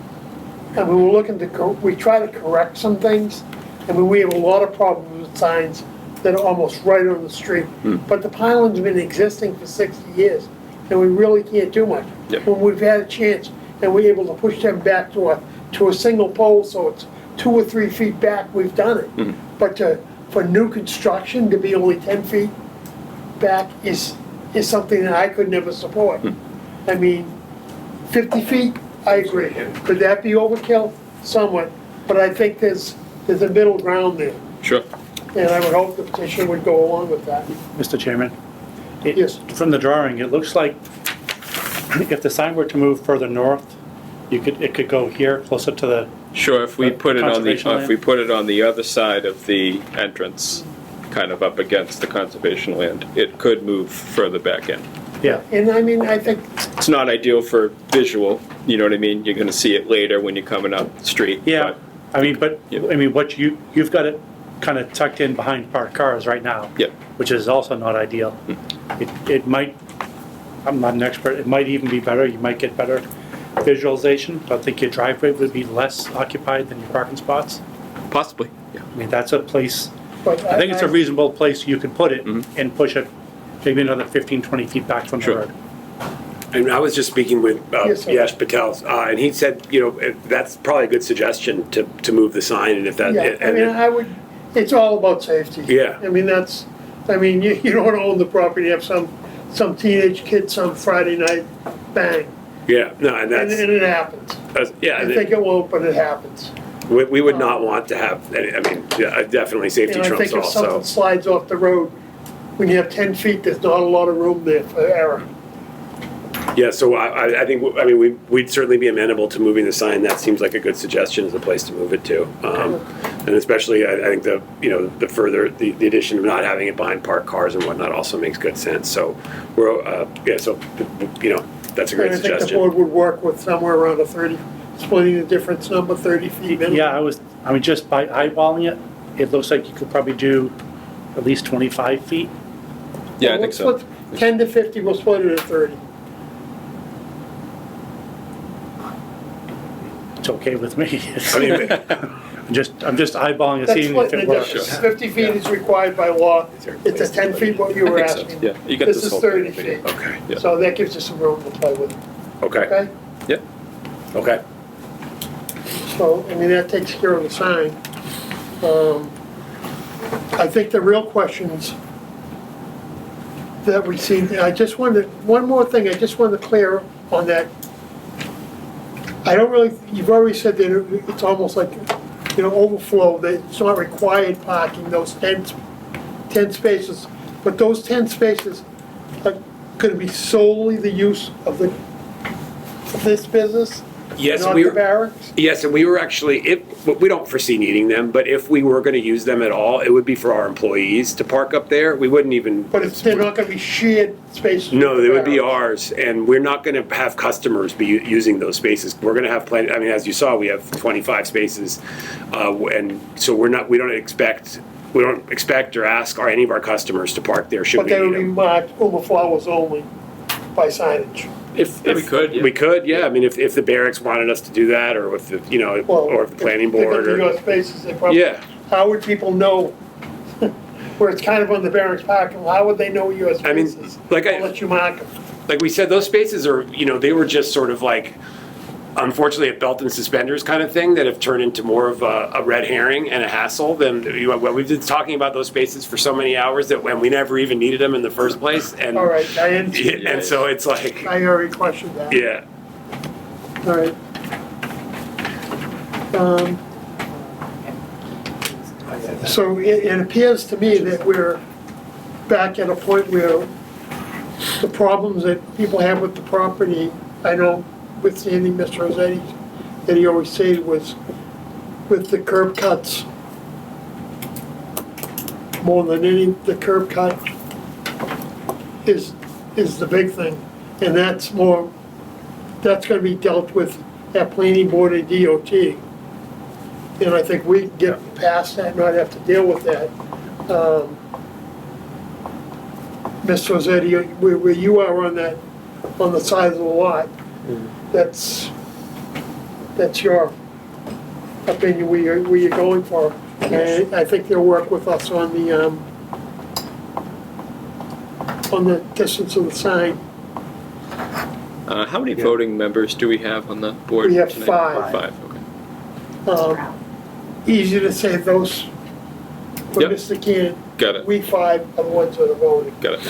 [SPEAKER 1] we're looking to, we try to correct some things. I mean, we have a lot of problems with signs that are almost right on the street. But the pylon's been existing for 60 years, and we really can't do much.
[SPEAKER 11] Yep.
[SPEAKER 1] When we've had a chance, and we're able to push them back to a single pole, so it's 2 or 3 feet back, we've done it. But for new construction to be only 10 feet back is something that I could never support. I mean, 50 feet, I agree. Could that be overkill? Somewhat, but I think there's a middle ground there.
[SPEAKER 11] Sure.
[SPEAKER 1] And I would hope the petition would go along with that.
[SPEAKER 7] Mr. Chairman?
[SPEAKER 1] Yes.
[SPEAKER 7] From the drawing, it looks like if the sign were to move further north, it could go here, closer to the
[SPEAKER 11] Sure, if we put it on the,
[SPEAKER 7] Conservation
[SPEAKER 11] if we put it on the other side of the entrance, kind of up against the conservation land, it could move further back in.
[SPEAKER 7] Yeah,
[SPEAKER 1] And I mean, I think,
[SPEAKER 11] It's not ideal for visual, you know what I mean? You're gonna see it later when you're coming up the street.
[SPEAKER 7] yeah,
[SPEAKER 11] but-
[SPEAKER 7] I mean, what you've got it kind of tucked in behind parked cars right now.
[SPEAKER 11] Yep.
[SPEAKER 7] Which is also not ideal. It might, I'm not an expert, it might even be better, you might get better visualization. I think your driveway would be less occupied than your parking spots.
[SPEAKER 11] Possibly, yeah.
[SPEAKER 7] I mean, that's a place,
[SPEAKER 1] but
[SPEAKER 7] I think it's a reasonable place you could put it and push it maybe another 15, 20 feet back from the
[SPEAKER 11] Sure.
[SPEAKER 7] road.
[SPEAKER 12] And I was just speaking with
[SPEAKER 1] Yes, sir.
[SPEAKER 12] Yash Patel, and he said, you know, that's probably a good suggestion to move the sign, and if that,
[SPEAKER 1] Yeah, I mean,
[SPEAKER 12] and,
[SPEAKER 1] I would, it's all about safety.
[SPEAKER 12] Yeah.
[SPEAKER 1] I mean, you don't own the property, you have some teenage kid some Friday night, bang,
[SPEAKER 12] yeah, no, and
[SPEAKER 1] and
[SPEAKER 12] that's,
[SPEAKER 1] it happens.
[SPEAKER 12] yeah,
[SPEAKER 1] I
[SPEAKER 12] and
[SPEAKER 1] think it won't, but it happens.
[SPEAKER 12] we would not want to have, I mean, yeah, definitely safety
[SPEAKER 1] And I
[SPEAKER 12] trumps
[SPEAKER 1] think if something
[SPEAKER 12] also.
[SPEAKER 1] slides off the road, when you have 10 feet, there's not a lot of room there for error.
[SPEAKER 12] Yeah, so I think, I mean, we'd certainly be amenable to moving the sign. That seems like a good suggestion as a place to move it to. And especially, I think the further, the addition of not having it behind parked cars and whatnot also makes good sense. So we're, that's a great
[SPEAKER 1] And I think the
[SPEAKER 12] suggestion.
[SPEAKER 1] board would work with somewhere around a 30, splitting the difference number, 30 feet minimum.
[SPEAKER 7] Yeah, I mean, just by eyeballing it, it looks like you could probably do at least 25 feet.
[SPEAKER 11] Yeah, I
[SPEAKER 1] We'll
[SPEAKER 11] think so.
[SPEAKER 1] split 10 to 50, we'll split it at 30.
[SPEAKER 7] It's okay with me.
[SPEAKER 12] I mean,
[SPEAKER 7] I'm just eyeballing and
[SPEAKER 1] That's
[SPEAKER 7] seeing
[SPEAKER 1] what
[SPEAKER 7] if
[SPEAKER 1] the
[SPEAKER 7] it works.
[SPEAKER 1] difference, 50 feet is required by law. It's a 10 feet what you were
[SPEAKER 11] I think so,
[SPEAKER 1] asking.
[SPEAKER 11] yeah. You got
[SPEAKER 1] This
[SPEAKER 11] this
[SPEAKER 1] is
[SPEAKER 11] whole
[SPEAKER 1] 30
[SPEAKER 11] thing.
[SPEAKER 1] feet.
[SPEAKER 12] okay,
[SPEAKER 11] Yeah.
[SPEAKER 1] So that gives you some room to play with,
[SPEAKER 12] okay,
[SPEAKER 1] okay?
[SPEAKER 11] Yep.
[SPEAKER 12] okay.
[SPEAKER 1] So, I mean, that takes care of the sign. I think the real questions that we see, I just wanted, one more thing, I just wanted to clear on that. I don't really, you've already said that it's almost like, overflow, that it's not required parking, those 10 spaces. But those 10 spaces are gonna be solely the use of this business?
[SPEAKER 12] Yes,
[SPEAKER 1] Not
[SPEAKER 12] we
[SPEAKER 1] the
[SPEAKER 12] were,
[SPEAKER 1] barracks?
[SPEAKER 12] yes, and we were actually, we don't foresee needing them, but if we were gonna use them at all, it would be for our employees to park up there. We wouldn't even.
[SPEAKER 1] But they're not gonna be shared spaces?
[SPEAKER 12] No,
[SPEAKER 1] with
[SPEAKER 12] they
[SPEAKER 1] the
[SPEAKER 12] would be
[SPEAKER 1] barracks.
[SPEAKER 12] ours, and we're not gonna have customers be using those spaces. We're gonna have plenty, I mean, as you saw, we have 25 spaces, and so we don't expect or ask any of our customers to park there should
[SPEAKER 1] But
[SPEAKER 12] we
[SPEAKER 1] they would
[SPEAKER 12] need
[SPEAKER 1] be
[SPEAKER 12] them.
[SPEAKER 1] marked overflowers only by signage.
[SPEAKER 11] If we could, yeah.
[SPEAKER 12] We could, yeah, I mean, if the barracks wanted us to do that, or if the, or if the planning board,
[SPEAKER 1] If they got
[SPEAKER 12] or,
[SPEAKER 1] your spaces, they probably,
[SPEAKER 12] yeah.
[SPEAKER 1] how would people know, where it's kind of on the barracks parking, how would they know your
[SPEAKER 12] I mean,
[SPEAKER 1] spaces?
[SPEAKER 12] like
[SPEAKER 1] I'll let you mark them.
[SPEAKER 12] like we said, those spaces are, they were just sort of like, unfortunately, a belt and suspenders kind of thing that have turned into more of a red herring and a hassle than, we've been talking about those spaces for so many hours that when we never even needed them in the first place, and.
[SPEAKER 1] All right, I understand.
[SPEAKER 12] And so it's like,
[SPEAKER 1] I already questioned that.
[SPEAKER 12] yeah,
[SPEAKER 1] All right. So it appears to me that we're back at a point where the problems that people have with the property, I know withstanding Mr. Rossetti, that he always said was with the curb cuts. More than any, the curb cut is the big thing. And that's gonna be dealt with at planning board and DOT. And I think we can get past that, not have to deal with that. Mr. Rossetti, where you are on the side of the lot, that's your opinion, where you're going for. And I think they'll work with us on the distance of the sign.
[SPEAKER 11] How many voting members do we have on the board?
[SPEAKER 1] We have
[SPEAKER 11] tonight?
[SPEAKER 1] 5.
[SPEAKER 11] 5, okay.
[SPEAKER 1] Easy to say those, for
[SPEAKER 11] Yep.
[SPEAKER 1] Mr. Cannon.
[SPEAKER 11] Got it.
[SPEAKER 1] We 5 are the ones that are voting.
[SPEAKER 11] Got it.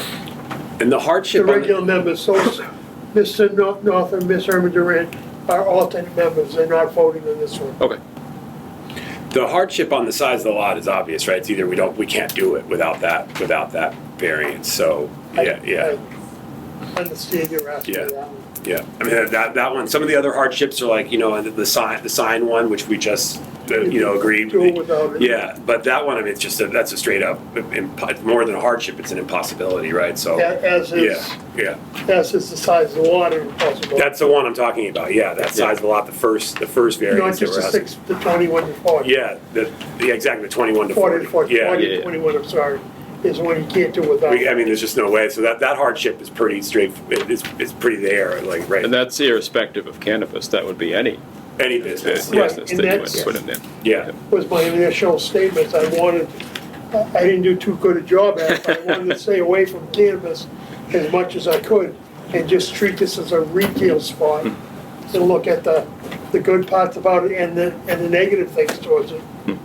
[SPEAKER 12] and the
[SPEAKER 1] The
[SPEAKER 12] hardship on
[SPEAKER 1] regular members, those, Mr. North and Ms. Irma Durant are alternate members, they're not voting on this one.
[SPEAKER 11] Okay.
[SPEAKER 12] the hardship on the size of the lot is obvious, right? It's either we can't do it without that variance, so, yeah.
[SPEAKER 1] I understand you're asking
[SPEAKER 12] Yeah.
[SPEAKER 1] that one.
[SPEAKER 12] Yeah, I mean, that one, some of the other hardships are like, the sign one, which we just, agreed.
[SPEAKER 1] Do it without it.
[SPEAKER 12] Yeah, but that one, I mean, it's just, that's a straight up, more than a hardship, it's an impossibility, right? So,
[SPEAKER 1] As is,
[SPEAKER 12] yeah.
[SPEAKER 1] as is the size of the lot impossible.
[SPEAKER 12] That's the one I'm talking about, yeah, that size of the lot, the first
[SPEAKER 1] Not
[SPEAKER 12] variance that
[SPEAKER 1] just
[SPEAKER 12] we're
[SPEAKER 1] the
[SPEAKER 12] asking.
[SPEAKER 1] 6, the 21 to 40.
[SPEAKER 12] Yeah, exactly, the 21 to
[SPEAKER 1] 40
[SPEAKER 12] 40.
[SPEAKER 1] to 40,
[SPEAKER 12] Yeah,
[SPEAKER 1] 40 to 21, I'm sorry, is one you can't do without.
[SPEAKER 12] I mean, there's just no way, so that hardship is pretty it's pretty there, like, right?
[SPEAKER 11] And that's irrespective of cannabis, that would be any
[SPEAKER 12] business,
[SPEAKER 1] Right,
[SPEAKER 11] business
[SPEAKER 1] and
[SPEAKER 11] that you
[SPEAKER 1] that's-
[SPEAKER 11] would put in there.
[SPEAKER 12] yeah.
[SPEAKER 1] Was my initial statements. I didn't do too good a job at it, but I wanted to stay away from cannabis as much as I could and just treat this as a retail spot and look at the good parts about it and the negative things towards it. And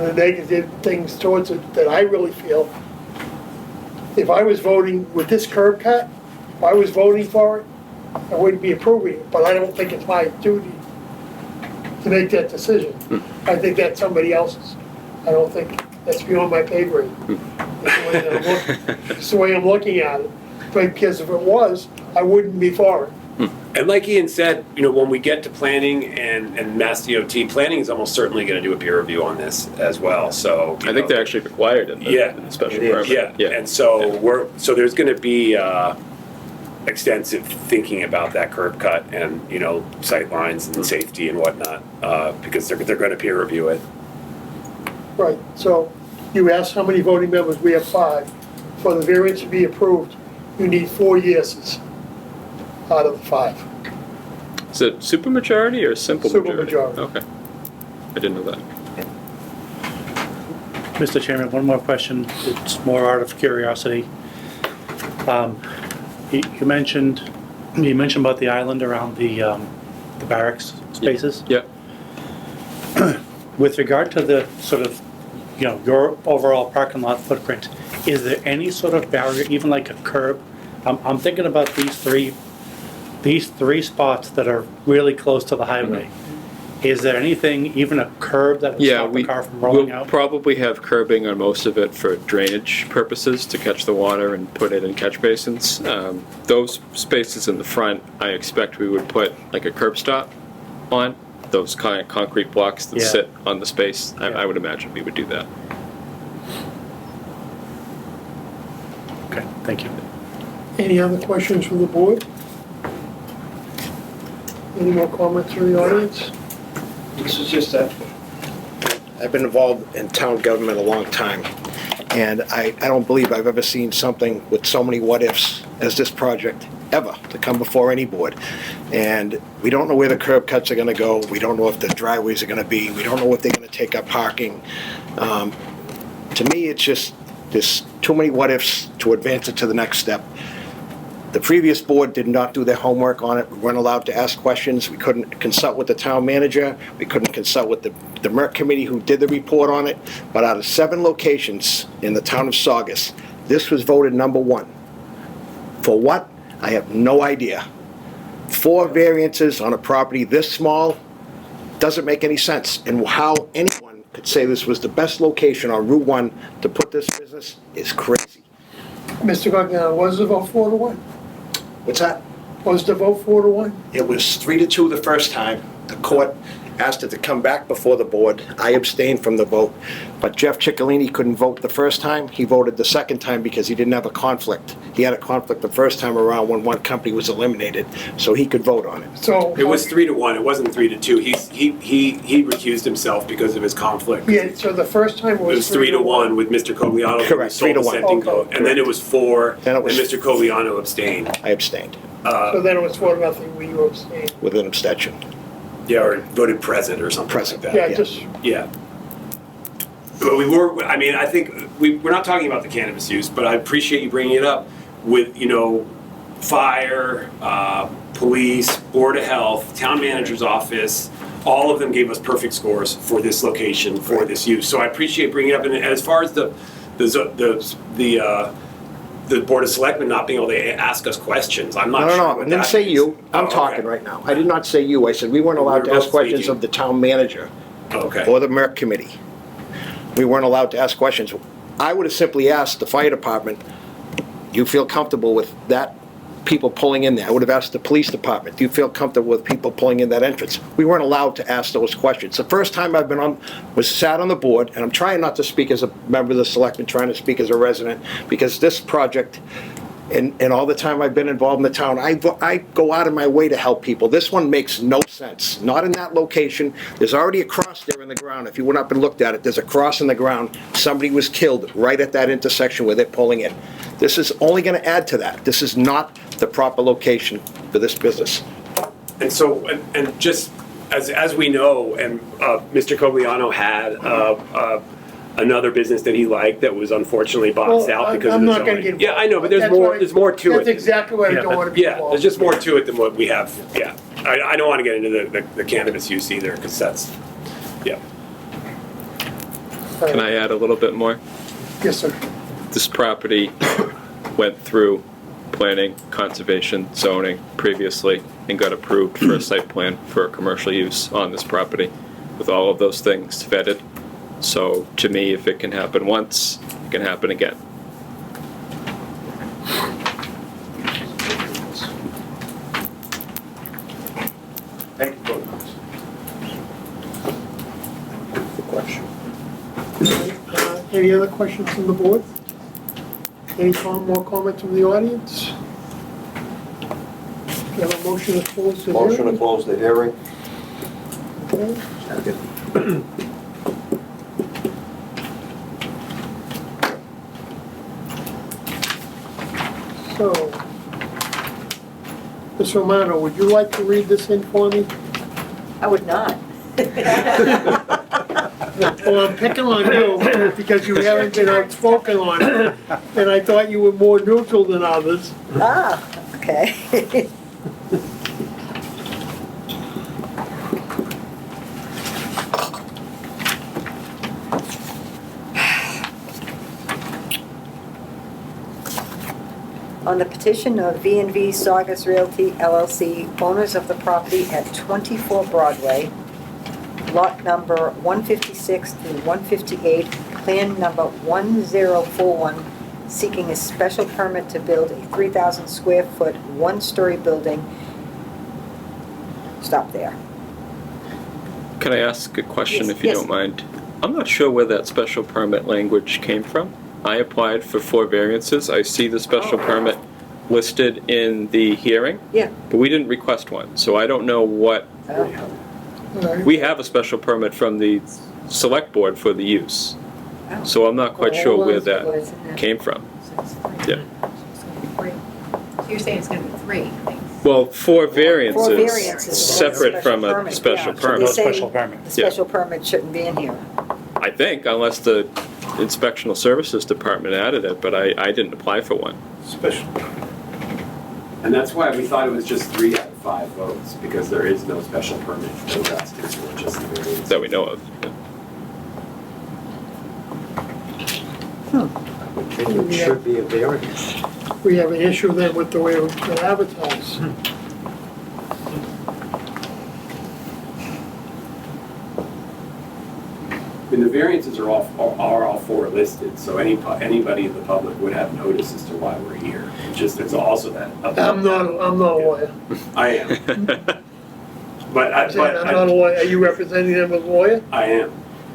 [SPEAKER 1] the negative things towards it that I really feel, if I was voting with this curb cut, if I was voting for it, I wouldn't be approving it, but I don't think it's my duty to make that decision. I think that's somebody else's. I don't think that's beyond my pay grade. It's the way I'm looking at it. But because if it was, I wouldn't be for it.
[SPEAKER 12] And like Ian said, when we get to planning and Mass DOT, planning is almost certainly going to do a peer review on this as well, so.
[SPEAKER 11] I think they're actually required in
[SPEAKER 12] Yeah.
[SPEAKER 11] the special
[SPEAKER 4] It is.
[SPEAKER 11] permit.
[SPEAKER 12] Yeah, and so there's going to be extensive thinking about that curb cut and, sight lines and safety and whatnot, because they're going to peer review it.
[SPEAKER 1] Right, so you asked how many voting members, we have 5. For the variance to be approved, you need 4 yeses out of the 5.
[SPEAKER 11] Is it supermajority or simple majority?
[SPEAKER 1] Supermajority.
[SPEAKER 11] Okay. I didn't know that.
[SPEAKER 7] Mr. Chairman, one more question. It's more out of curiosity. You mentioned about the island around the barracks spaces.
[SPEAKER 11] Yeah.
[SPEAKER 7] With regard to the sort of, your overall parking lot footprint, is there any sort of barrier, even like a curb? I'm thinking about these three spots that are really close to the highway. Is there anything, even a curb that would
[SPEAKER 11] Yeah,
[SPEAKER 7] stop the car from rolling
[SPEAKER 11] we'll
[SPEAKER 7] out?
[SPEAKER 11] probably have curbing on most of it for drainage purposes to catch the water and put it in catch basins. Those spaces in the front, I expect we would put like a curb stop on, those kind of concrete blocks that
[SPEAKER 7] Yeah.
[SPEAKER 11] sit on the space.
[SPEAKER 7] Yeah.
[SPEAKER 11] I would imagine we would do that.
[SPEAKER 7] Okay, thank you.
[SPEAKER 1] Any other questions from the board? Any more comments from the audience?
[SPEAKER 13] This is just that, I've been involved in town government a long time, and I don't believe I've ever seen something with so many what-ifs as this project, ever, to come before any board. And we don't know where the curb cuts are gonna go, we don't know if the driveways are gonna be, we don't know if they're gonna take up parking. To me, it's just, there's too many what-ifs to advance it to the next step. The previous board did not do their homework on it. We weren't allowed to ask questions. We couldn't consult with the town manager. We couldn't consult with the MERC committee who did the report on it. But out of 7 locations in the town of Saugus, this was voted number 1. For what? I have no idea. 4 variances on a property this small doesn't make any sense. And how anyone could say this was the best location on Route 1 to put this business is crazy.
[SPEAKER 1] Mr. Gagliano, was the vote 4 to 1?
[SPEAKER 13] What's that?
[SPEAKER 1] Was the vote 4 to 1?
[SPEAKER 13] It was 3-2 the first time. The court asked it to come back before the board. I abstained from the vote. But Jeff Ciccolini couldn't vote the first time. He voted the second time because he didn't have a conflict. He had a conflict the first time around when one company was eliminated, so he could vote on it.
[SPEAKER 1] So.
[SPEAKER 12] It was 3-1, it wasn't 3-2. He recused himself because of his conflict.
[SPEAKER 1] Yeah, so the first time
[SPEAKER 12] It
[SPEAKER 1] was.
[SPEAKER 12] was 3-1 with Mr. Cogliano. who
[SPEAKER 13] Correct,
[SPEAKER 12] sold
[SPEAKER 13] 3-1.
[SPEAKER 12] dissenting
[SPEAKER 1] Okay,
[SPEAKER 12] vote. And then it was 4,
[SPEAKER 13] Then it
[SPEAKER 12] and
[SPEAKER 13] was-
[SPEAKER 12] Mr. Cogliano abstained.
[SPEAKER 13] I abstained
[SPEAKER 1] So then it was 4-0, where you abstained.
[SPEAKER 13] with an abstention.
[SPEAKER 12] Yeah, or voted present or something
[SPEAKER 13] Present.
[SPEAKER 12] like that.
[SPEAKER 1] Yeah, just,
[SPEAKER 12] Yeah. But we were, I think, we're not talking about the cannabis use, but I appreciate you bringing it up with, fire, police, Board of Health, town manager's office, all of them gave us perfect scores for this location, for this use. So I appreciate bringing it up. And as far as the Board of Selectmen not being able to ask us questions, I'm not sure
[SPEAKER 13] No,
[SPEAKER 12] what
[SPEAKER 13] I didn't
[SPEAKER 12] that
[SPEAKER 13] say
[SPEAKER 12] means.
[SPEAKER 13] you. I'm
[SPEAKER 12] Oh,
[SPEAKER 13] talking
[SPEAKER 12] okay.
[SPEAKER 13] right now. I did not say you. I said we weren't allowed to
[SPEAKER 12] We're
[SPEAKER 13] ask
[SPEAKER 12] both
[SPEAKER 13] questions
[SPEAKER 12] speaking.
[SPEAKER 13] of the town manager
[SPEAKER 12] Okay.
[SPEAKER 13] or the MERC committee. We weren't allowed to ask questions. I would have simply asked the fire department, you feel comfortable with that people pulling in there? I would have asked the police department, do you feel comfortable with people pulling in that entrance? We weren't allowed to ask those questions. The first time I've been on, was sat on the board, and I'm trying not to speak as a member of the selectmen, trying to speak as a resident, because this project, and all the time I've been involved in the town, I go out of my way to help people. This one makes no sense. Not in that location. There's already a cross there in the ground. If you went up and looked at it, there's a cross in the ground. Somebody was killed right at that intersection where they're pulling in. This is only going to add to that. This is not the proper location for this business.
[SPEAKER 12] And so, and just as we know, and Mr. Cogliano had another business that he liked that was unfortunately boxed out because of
[SPEAKER 1] I'm
[SPEAKER 12] the
[SPEAKER 1] not gonna
[SPEAKER 12] zoning.
[SPEAKER 1] get
[SPEAKER 12] Yeah, I know, but there's
[SPEAKER 1] That's
[SPEAKER 12] more.
[SPEAKER 1] why-
[SPEAKER 12] There's more to
[SPEAKER 1] That's
[SPEAKER 12] it.
[SPEAKER 1] exactly what I don't want to be
[SPEAKER 12] Yeah,
[SPEAKER 1] involved.
[SPEAKER 12] there's just more to it than what we have. Yeah, I don't want to get into the cannabis use either because that's, yeah.
[SPEAKER 11] Can I add a little bit more?
[SPEAKER 1] Yes, sir.
[SPEAKER 11] This property went through planning, conservation, zoning previously and got approved for a site plan for a commercial use on this property with all of those things vetted. So to me, if it can happen once, it can happen again.
[SPEAKER 4] Thank you very much. Good question.
[SPEAKER 1] Any other questions from the board? Any more comments from the audience? Do you have a motion to close the hearing?
[SPEAKER 2] Motion to close the hearing.
[SPEAKER 1] Okay. So, Ms. Romano, would you like to read this in for me?
[SPEAKER 14] I would not.
[SPEAKER 1] Well, I'm picking on you because you haven't been outspoken on it, and I thought you were more neutral than others.
[SPEAKER 14] Ah, okay. On the petition of V&V Saugus Realty LLC, owners of the property at 24 Broadway, lot number 156 through 158, plan number 1041, seeking a special permit to build a 3,000 square foot, one-story building. Stop there.
[SPEAKER 11] Can I ask a question
[SPEAKER 14] Yes,
[SPEAKER 11] if you
[SPEAKER 14] yes.
[SPEAKER 11] don't mind? I'm not sure where that special permit language came from. I applied for 4 variances. I see the special permit listed in the hearing,
[SPEAKER 14] Yeah.
[SPEAKER 11] but we didn't request one, so I don't know what. We have a special permit from the select board for the use, so I'm not quite sure where that came from. Yeah.
[SPEAKER 5] So you're saying it's gonna be 3 things?
[SPEAKER 11] Well, 4 variances,
[SPEAKER 14] variances,
[SPEAKER 11] separate from a
[SPEAKER 14] permit,
[SPEAKER 11] special
[SPEAKER 14] yeah.
[SPEAKER 11] permit.
[SPEAKER 7] No
[SPEAKER 14] He's saying
[SPEAKER 7] special permit.
[SPEAKER 14] The special permit shouldn't be in here.
[SPEAKER 11] I think, unless the Inspectional Services Department added it, but I didn't apply for one.
[SPEAKER 9] Special.
[SPEAKER 12] And that's why we thought it was just 3 out of 5 votes because there is no special permit that was asked for, just the variance.
[SPEAKER 11] That we know of.
[SPEAKER 4] I think it should be a variance.
[SPEAKER 1] We have an issue then with the way it's been advertised.
[SPEAKER 12] I mean, the variances are all 4 listed, so anybody in the public would have notice as to why we're here. It's also that.
[SPEAKER 1] I'm not a lawyer.
[SPEAKER 12] I am. But
[SPEAKER 1] I'm not a lawyer. Are you representing them as a lawyer?
[SPEAKER 12] I am.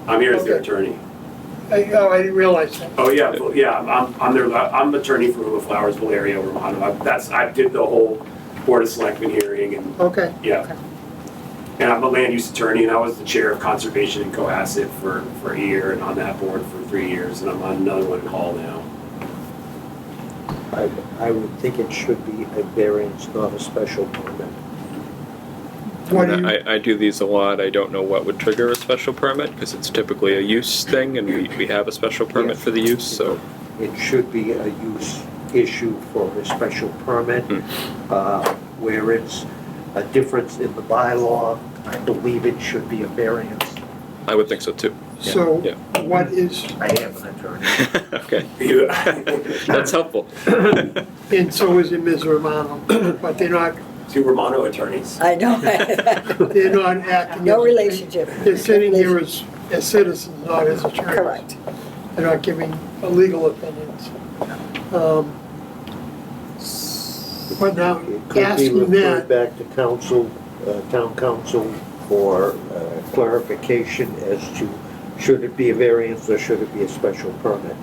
[SPEAKER 12] I'm here as their
[SPEAKER 1] Okay.
[SPEAKER 12] attorney.
[SPEAKER 1] I didn't realize that.
[SPEAKER 12] Oh, yeah, well, yeah, I'm attorney for the Flowersville area, Romano. I did the whole Board of Selectmen hearing and,
[SPEAKER 1] Okay.
[SPEAKER 12] yeah. And I'm a land use attorney, and I was the chair of conservation in Cohasset for a year, and on that board for 3 years, and I'm on another one in Hall now.
[SPEAKER 4] I would think it should be a variance, not a special permit.
[SPEAKER 1] What do you,
[SPEAKER 11] I do these a lot. I don't know what would trigger a special permit because it's typically a use thing and we have a special permit for the use, so.
[SPEAKER 4] It should be a use issue for a special permit, where it's a difference in the bylaw. I believe it should be a variance.
[SPEAKER 11] I would think so too.
[SPEAKER 1] so
[SPEAKER 11] Yeah.
[SPEAKER 1] what is,
[SPEAKER 4] I am an attorney.
[SPEAKER 11] Okay, that's helpful.
[SPEAKER 1] and so is it Ms. Romano, but they're not
[SPEAKER 12] 2 Romano attorneys.
[SPEAKER 14] I know.
[SPEAKER 1] They're not acting.
[SPEAKER 14] No
[SPEAKER 1] as-
[SPEAKER 14] relationship.
[SPEAKER 1] They're sitting here as citizens, not as attorneys.
[SPEAKER 14] Correct.
[SPEAKER 1] They're not giving legal opinions. But now,
[SPEAKER 4] It could be
[SPEAKER 1] asking
[SPEAKER 4] referred
[SPEAKER 1] that,
[SPEAKER 4] back to council, town council for clarification as to should it be a variance or should it be a special permit?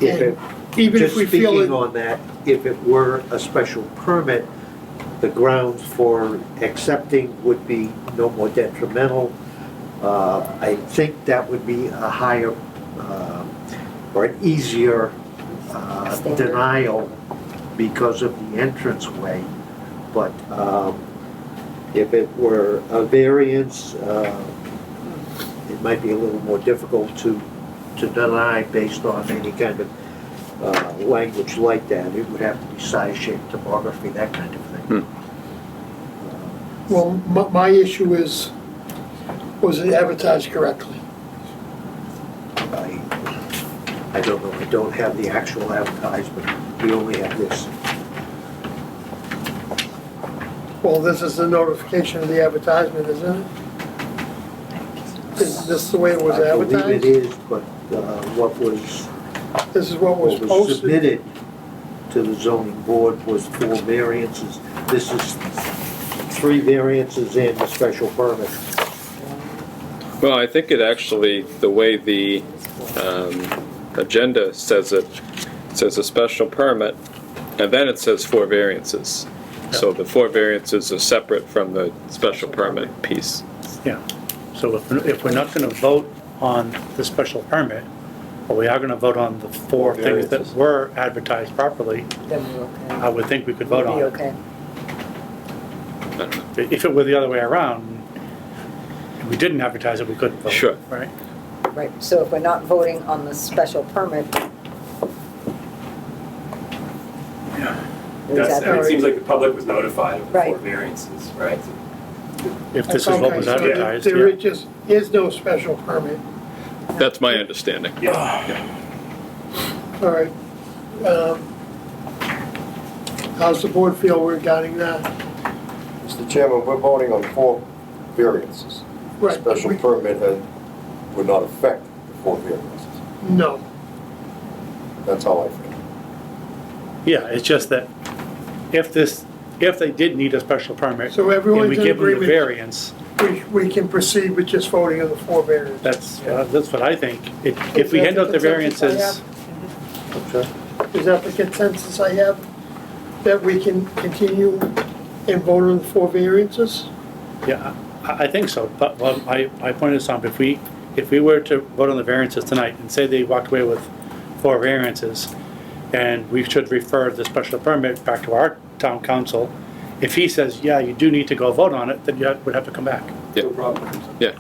[SPEAKER 4] If it,
[SPEAKER 1] even if
[SPEAKER 4] just
[SPEAKER 1] we feel
[SPEAKER 4] speaking
[SPEAKER 1] it,
[SPEAKER 4] on that, if it were a special permit, the grounds for accepting would be no more detrimental. I think that would be a higher, or an easier
[SPEAKER 14] Standard.
[SPEAKER 4] denial because of the entranceway. But if it were a variance, it might be a little more difficult to deny based on any kind of language like that. It would have to be size, shape, topography, that kind of thing.
[SPEAKER 1] well, my issue is, was it advertised correctly?
[SPEAKER 4] I don't know, I don't have the actual advertisement, we only have this.
[SPEAKER 1] Well, this is the notification of the advertisement, isn't it? Is this the way it was
[SPEAKER 4] I believe it
[SPEAKER 1] advertised?
[SPEAKER 4] is, but what was
[SPEAKER 1] This is what was posted?
[SPEAKER 4] submitted to the zoning board was 4 variances. This is 3 variances and a special permit.
[SPEAKER 11] Well, I think it actually, the way the agenda says it says a special permit, and then it says 4 variances. So the 4 variances are separate from the special permit piece.
[SPEAKER 7] Yeah. So if we're not gonna vote on the special permit, but we are gonna vote on the 4 things that were advertised properly,
[SPEAKER 14] Then we're okay.
[SPEAKER 7] I would think we could vote
[SPEAKER 14] We'll
[SPEAKER 7] on
[SPEAKER 14] be
[SPEAKER 7] it.
[SPEAKER 14] okay.
[SPEAKER 11] I don't know.
[SPEAKER 7] If it were the other way around, and we didn't advertise it, we couldn't vote.
[SPEAKER 11] Sure.
[SPEAKER 7] Right?
[SPEAKER 14] Right, so if we're not voting on the special permit, is that
[SPEAKER 12] It seems like the public was notified of the 4
[SPEAKER 14] Right.
[SPEAKER 12] variances, right?
[SPEAKER 7] If this is what was
[SPEAKER 1] Okay, so
[SPEAKER 7] advertised,
[SPEAKER 1] there
[SPEAKER 7] yeah.
[SPEAKER 1] just is no special permit.
[SPEAKER 11] That's my understanding.
[SPEAKER 1] All right. How's the board feel regarding that?
[SPEAKER 2] Mr. Chairman, we're voting on 4 variances.
[SPEAKER 1] Right.
[SPEAKER 2] Special permit would not affect the 4 variances.
[SPEAKER 1] No.
[SPEAKER 2] That's how I feel.
[SPEAKER 7] Yeah, it's just that if they did need a special permit,
[SPEAKER 1] So
[SPEAKER 7] and
[SPEAKER 1] everyone's
[SPEAKER 7] we
[SPEAKER 1] in
[SPEAKER 7] give them the
[SPEAKER 1] agreement,
[SPEAKER 7] variance,
[SPEAKER 1] we can proceed with just voting on the 4 variants.
[SPEAKER 7] that's what I think. If we hand out the variances,
[SPEAKER 1] Is that the consensus I have? That we can continue and vote on the 4 variances?
[SPEAKER 7] yeah, I think so. But, well, my point is, Tom, if we were to vote on the variances tonight and say they walked away with 4 variances, and we should refer the special permit back to our town council, if he says, yeah, you do need to go vote on it, then you would have to come back.
[SPEAKER 11] Yeah. Yeah.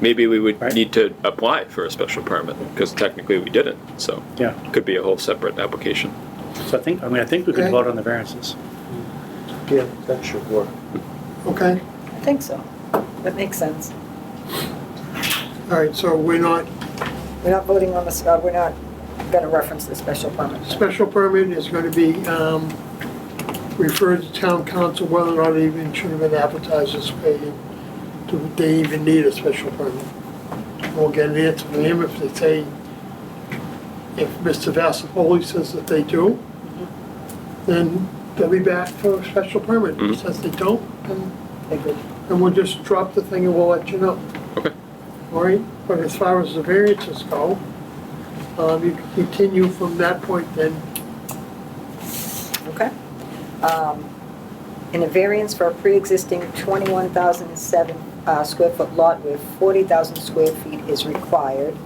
[SPEAKER 11] Maybe we would
[SPEAKER 7] Right.
[SPEAKER 11] need to apply for a special permit, because technically we didn't, so
[SPEAKER 7] Yeah,
[SPEAKER 11] could be a whole separate application.
[SPEAKER 7] so I think we could
[SPEAKER 1] Okay.
[SPEAKER 7] vote on the variances.
[SPEAKER 4] Yeah, that should work.
[SPEAKER 1] Okay,
[SPEAKER 14] I think so. That makes sense.
[SPEAKER 1] all right, so we're not,
[SPEAKER 14] We're not voting on the, we're not gonna reference the special permit.
[SPEAKER 1] special permit is gonna be, referred to town council whether or not it even should have been advertised this way, and do they even need a special permit? We'll get an answer from him if they say, if Mr. Vassapoli says that they do, then they'll be back for a special permit. If he says they don't, then we'll just drop the thing and we'll let you know.
[SPEAKER 11] Okay.
[SPEAKER 1] All right, but as far as the variances go, you can continue from that point then.
[SPEAKER 14] Okay. In a variance for a pre-existing 21,007 square foot lot with 40,000 square feet is required.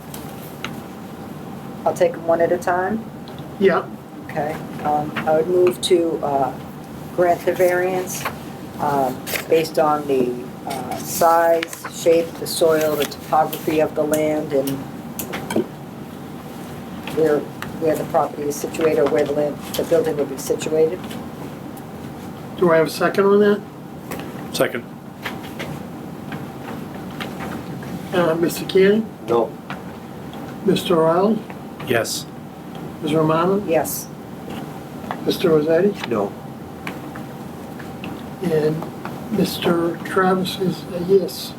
[SPEAKER 14] I'll take them one at a time.
[SPEAKER 1] Yeah,
[SPEAKER 14] Okay. I would move to grant the variance based on the size, shape, the soil, the topography of the land, and where the property is situated, or where the building will be situated.
[SPEAKER 1] do I have a second on that?
[SPEAKER 7] Second.
[SPEAKER 1] Mr. Cannon,
[SPEAKER 2] No.
[SPEAKER 1] Mr. O'Reilly,
[SPEAKER 7] Yes.
[SPEAKER 1] Ms. Romano,
[SPEAKER 14] Yes.
[SPEAKER 1] Mr. Rossetti,
[SPEAKER 4] No.
[SPEAKER 1] and Mr. Travis is a yes.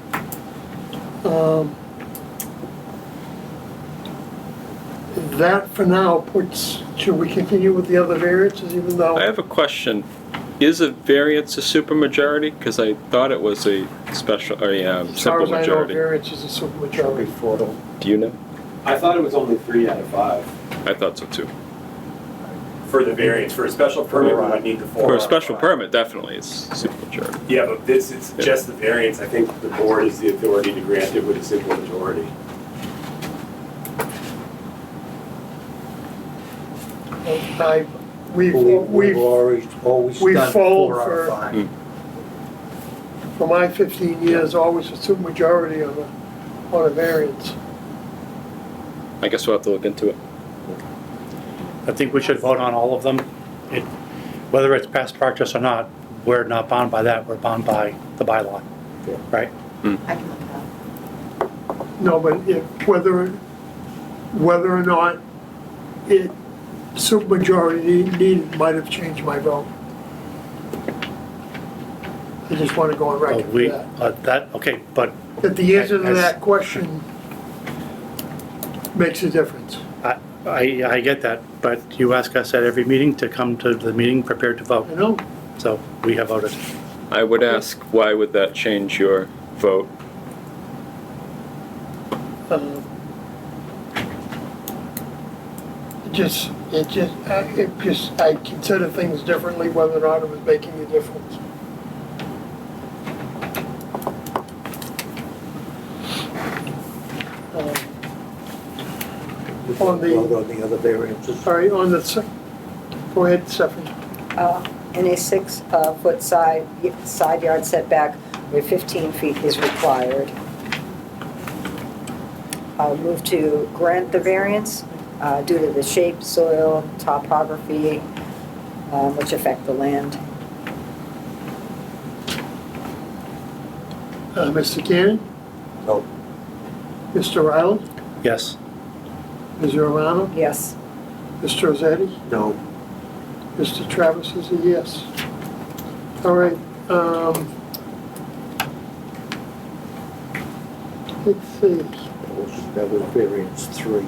[SPEAKER 1] that for now puts, should we continue with the other variances even though?
[SPEAKER 11] I have a question. Is a variance a supermajority? Because I thought it was a special, or a
[SPEAKER 1] As far
[SPEAKER 11] simple
[SPEAKER 1] as I know,
[SPEAKER 11] majority.
[SPEAKER 1] variance is a supermajority.
[SPEAKER 11] Do you know?
[SPEAKER 8] I thought it was only 3 out of 5.
[SPEAKER 11] I thought so too.
[SPEAKER 12] For the variance, for a special permit, we would need the 4.
[SPEAKER 11] For a special permit, definitely it's supermajority.
[SPEAKER 12] Yeah, but this, it's just the variance. I think the board is the authority to grant it with a simple majority.
[SPEAKER 1] We've
[SPEAKER 4] always
[SPEAKER 1] we've
[SPEAKER 4] done
[SPEAKER 1] followed
[SPEAKER 4] 4 out
[SPEAKER 1] for-
[SPEAKER 4] of 5.
[SPEAKER 1] for my 15 years, always a supermajority on a variance.
[SPEAKER 11] I guess we'll have to look into it.
[SPEAKER 7] I think we should vote on all of them. It- Whether it's past practice or not, we're not bound by that, we're bound by the bylaw, right?
[SPEAKER 5] I can look it up.
[SPEAKER 1] No, but whether or not it supermajority needed might have changed my vote. I just want to go on record
[SPEAKER 7] We,
[SPEAKER 1] for that.
[SPEAKER 7] okay, but
[SPEAKER 1] That the answer to
[SPEAKER 7] As-
[SPEAKER 1] that question makes a difference.
[SPEAKER 7] I get that, but you ask us at every meeting to come to the meeting prepared to vote,
[SPEAKER 1] I know,
[SPEAKER 7] so we have voted.
[SPEAKER 11] I would ask, why would that change your vote?
[SPEAKER 1] I consider things differently whether or not it was making a difference. On the-
[SPEAKER 4] Vote on the other variances.
[SPEAKER 1] Sorry, go ahead, Stephanie.
[SPEAKER 14] In a 6-foot side yard setback where 15 feet is required. I'll move to grant the variance due to the shape, soil, topography, which affect the land.
[SPEAKER 1] Mr. Cannon?
[SPEAKER 4] No.
[SPEAKER 1] Mr. Riley?
[SPEAKER 7] Yes,
[SPEAKER 1] Ms. Romano?
[SPEAKER 14] Yes.
[SPEAKER 1] Mr. Rossetti?
[SPEAKER 4] No.
[SPEAKER 1] Mr. Travis is a yes. All right, let's see,
[SPEAKER 4] That was variance 3.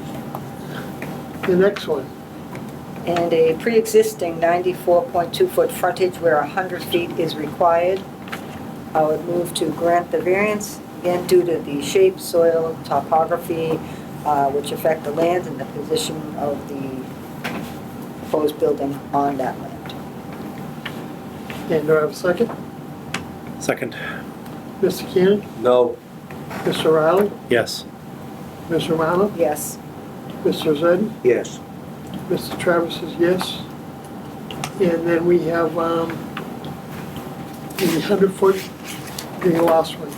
[SPEAKER 1] the next one.
[SPEAKER 14] And a pre-existing 94.2-foot frontage where 100 feet is required. I would move to grant the variance, again due to the shape, soil, topography, which affect the land and the position of the proposed building on that land.
[SPEAKER 1] And do I have a second?
[SPEAKER 7] second,
[SPEAKER 1] Mr. Cannon?
[SPEAKER 2] No.
[SPEAKER 1] Mr. Riley?
[SPEAKER 7] yes.
[SPEAKER 1] Ms. Romano?
[SPEAKER 14] Yes.
[SPEAKER 1] Mr. Rossetti?
[SPEAKER 4] Yes.
[SPEAKER 1] Mr. Travis is yes. And then we have, the 100-foot, the last one.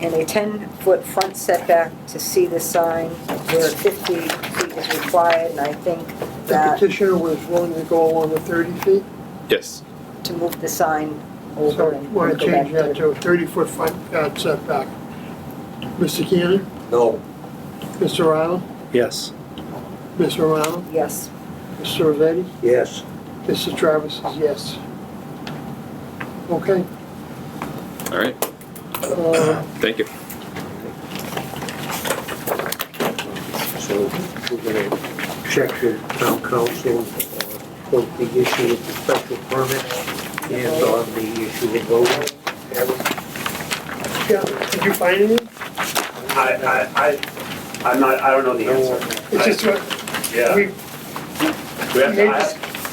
[SPEAKER 14] And a 10-foot front setback to see the sign where 50 feet is required, and I think
[SPEAKER 1] The
[SPEAKER 14] that
[SPEAKER 1] petitioner was willing to go along with 30 feet.
[SPEAKER 11] Yes.
[SPEAKER 14] to move the sign
[SPEAKER 1] So
[SPEAKER 14] over
[SPEAKER 1] I
[SPEAKER 14] and
[SPEAKER 1] want
[SPEAKER 14] go
[SPEAKER 1] to
[SPEAKER 14] back
[SPEAKER 1] change that
[SPEAKER 14] to.
[SPEAKER 1] to a 30-foot front yard setback. Mr. Cannon?
[SPEAKER 2] No.
[SPEAKER 1] Mr. Riley?
[SPEAKER 7] Yes,
[SPEAKER 1] Ms. Romano?
[SPEAKER 14] Yes.
[SPEAKER 1] Mr. Rossetti?
[SPEAKER 4] Yes.
[SPEAKER 1] Mr. Travis is yes. Okay.
[SPEAKER 11] All right. Thank you.
[SPEAKER 4] So we're going to check with town council both the issue of the special permit and on the issue of voting.
[SPEAKER 1] Yeah, did you find anything?
[SPEAKER 12] I don't know the answer.
[SPEAKER 1] It's just what,
[SPEAKER 12] Yeah.
[SPEAKER 1] we,
[SPEAKER 12] We have to,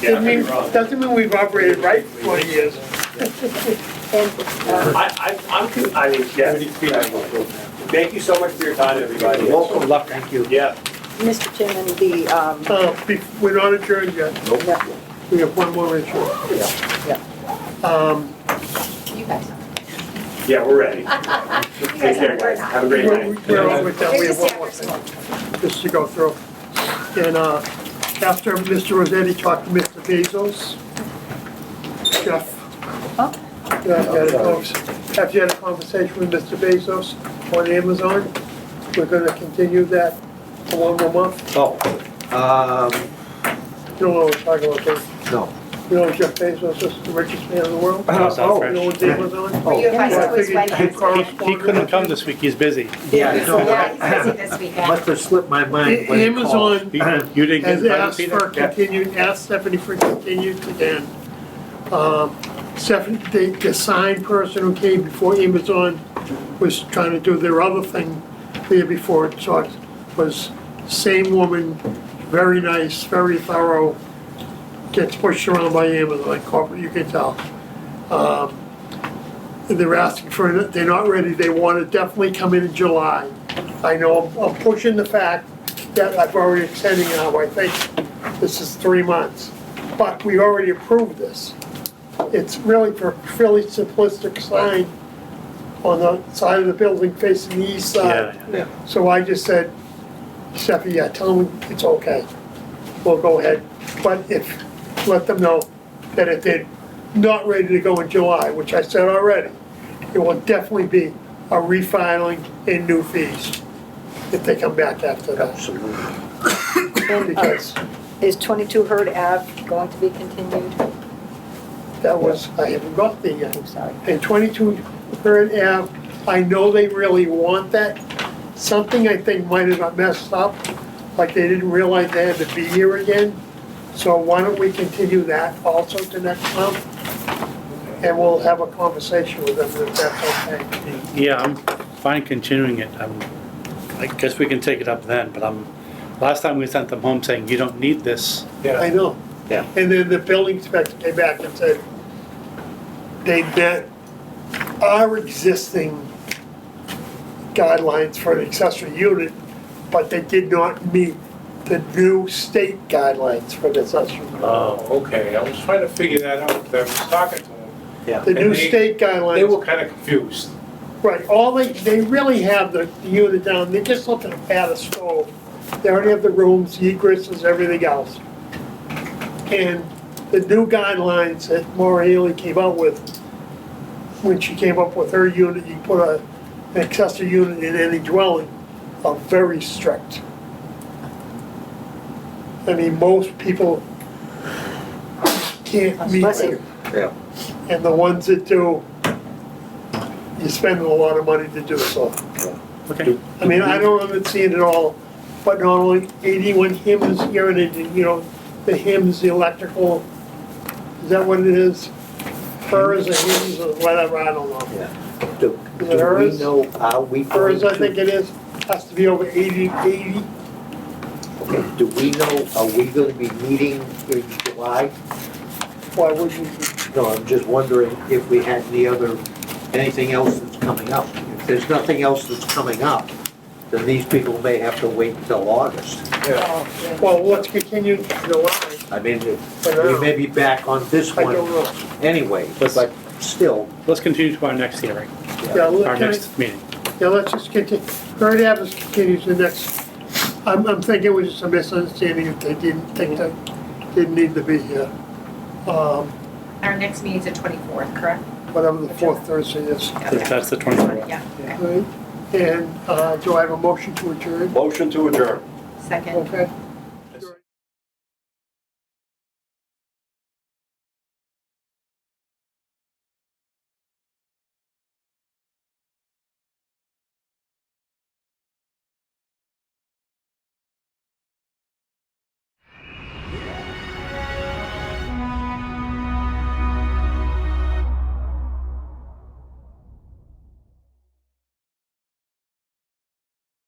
[SPEAKER 12] yeah,
[SPEAKER 1] doesn't mean, doesn't mean we've operated right for 20 years.
[SPEAKER 14] And
[SPEAKER 12] I mean, yes. Thank you so much for your time, everybody.
[SPEAKER 4] Welcome. Good luck. Thank you.
[SPEAKER 12] Yeah.
[SPEAKER 14] Mr. Chairman, the,
[SPEAKER 1] We're not adjourned yet.
[SPEAKER 14] yeah,
[SPEAKER 1] We have one more issue.
[SPEAKER 14] yeah.
[SPEAKER 5] You guys.
[SPEAKER 12] Yeah, we're ready.
[SPEAKER 5] You guys
[SPEAKER 12] Take care, guys. Have a great night.
[SPEAKER 1] We're almost done. We have
[SPEAKER 5] There's
[SPEAKER 1] one more
[SPEAKER 5] just
[SPEAKER 1] thing just to go through. And after Mr. Rossetti talked to Mr. Bezos, Jeff, after you had a conversation with Mr. Bezos on Amazon, we're gonna continue that for one more month.
[SPEAKER 4] Oh,
[SPEAKER 1] You don't know what we're talking about, Dave?
[SPEAKER 4] no.
[SPEAKER 1] You know Jeff Bezos is the richest man in the world?
[SPEAKER 7] No, it's not
[SPEAKER 1] You
[SPEAKER 7] fresh.
[SPEAKER 1] know what Dave was on?
[SPEAKER 5] Were you invited
[SPEAKER 1] I
[SPEAKER 5] to his
[SPEAKER 1] figured you
[SPEAKER 5] wedding?
[SPEAKER 1] corresponded
[SPEAKER 7] He couldn't
[SPEAKER 1] with
[SPEAKER 7] come
[SPEAKER 1] him.
[SPEAKER 7] this week, he's busy.
[SPEAKER 4] Yeah, I know.
[SPEAKER 5] Yeah, he's busy this weekend.
[SPEAKER 4] Must have slipped my mind when he called.
[SPEAKER 1] Amazon
[SPEAKER 7] You didn't get
[SPEAKER 1] has
[SPEAKER 7] invited,
[SPEAKER 1] asked
[SPEAKER 7] Peter?
[SPEAKER 1] for continued, asked Stephanie for continued again. Stephanie, the sign person who came before Amazon was trying to do their other thing there before it started, was same woman, very nice, very thorough, gets pushed around by Amazon, corporate, you can tell. They're asking for, they're not ready, they want to definitely come in July. I know I'm pushing the fact that I've already extending now, I think this is 3 months, but we already approved this. It's really for fairly simplistic sign on the side of the building facing the east side.
[SPEAKER 7] Yeah.
[SPEAKER 1] So I just said, Steffi, yeah, tell them it's okay. We'll go ahead, but let them know that if they're not ready to go in July, which I said already, it will definitely be a refiling and new fees if they come back after that.
[SPEAKER 4] Absolutely.
[SPEAKER 14] And,
[SPEAKER 1] Because
[SPEAKER 14] is 22 Hurd Ave going to be continued?
[SPEAKER 1] that was, I haven't got there yet.
[SPEAKER 14] I'm sorry.
[SPEAKER 1] And 22 Hurd Ave, I know they really want that. Something I think might have got messed up, like they didn't realize they had to be here again. So why don't we continue that also to next month? And we'll have a conversation with them if that's okay.
[SPEAKER 7] Yeah, I'm fine continuing it. I guess we can take it up then, but last time we sent them home saying, you don't need this.
[SPEAKER 1] I know.
[SPEAKER 4] Yeah.
[SPEAKER 1] And then the building inspector came back and said, they met our existing guidelines for an accessory unit, but they did not meet the new state guidelines for the accessory unit.
[SPEAKER 9] Oh, okay, I was trying to figure that out, I was talking to them.
[SPEAKER 4] Yeah.
[SPEAKER 1] The new
[SPEAKER 9] and they-
[SPEAKER 1] state guidelines.
[SPEAKER 9] They were kind of confused.
[SPEAKER 1] Right, they really have the unit down, they're just looking to add a stove. They already have the rooms, the egresses, everything else. And the new guidelines that Maura Haley came out with, when she came up with her unit, you put an accessory unit in any dwelling, are very strict. I mean, most people can't meet
[SPEAKER 14] Bless
[SPEAKER 1] them.
[SPEAKER 14] you.
[SPEAKER 4] Yeah.
[SPEAKER 1] And the ones that do, you're spending a lot of money to do so.
[SPEAKER 7] Okay.
[SPEAKER 1] I mean, I don't understand it all, but not only 81 hymns here and, you know, the hymns, the electrical, is that what it is? Hers or hymns or whatever, I don't know.
[SPEAKER 4] Yeah. Do
[SPEAKER 1] Is it
[SPEAKER 4] we
[SPEAKER 1] hers?
[SPEAKER 4] know, are we going
[SPEAKER 1] Hers, I
[SPEAKER 4] to,
[SPEAKER 1] think it is, has to be over 80.
[SPEAKER 4] okay, do we know, are we gonna be meeting in July?
[SPEAKER 1] Why would you?
[SPEAKER 4] No, I'm just wondering if we had anything else that's coming up. If there's nothing else that's coming up, then these people may have to wait until August.
[SPEAKER 1] Well, let's continue July.
[SPEAKER 4] I mean, we may be back on this
[SPEAKER 1] I
[SPEAKER 4] one
[SPEAKER 1] don't know.
[SPEAKER 4] anyway, but still,
[SPEAKER 7] Let's continue to our next hearing,
[SPEAKER 1] Yeah,
[SPEAKER 7] our next meeting.
[SPEAKER 1] Yeah, let's just continue. Hurd Ave is continues to the next, I'm thinking it was just a misunderstanding if they didn't think that didn't need to be here.
[SPEAKER 5] Our next meeting's the 24th, correct?
[SPEAKER 1] Whatever the fourth Thursday is.
[SPEAKER 7] That's the 24th.
[SPEAKER 5] Yeah, okay.
[SPEAKER 1] Right. And do I have a motion to adjourn?
[SPEAKER 2] Motion to adjourn.
[SPEAKER 5] Second.
[SPEAKER 1] Okay.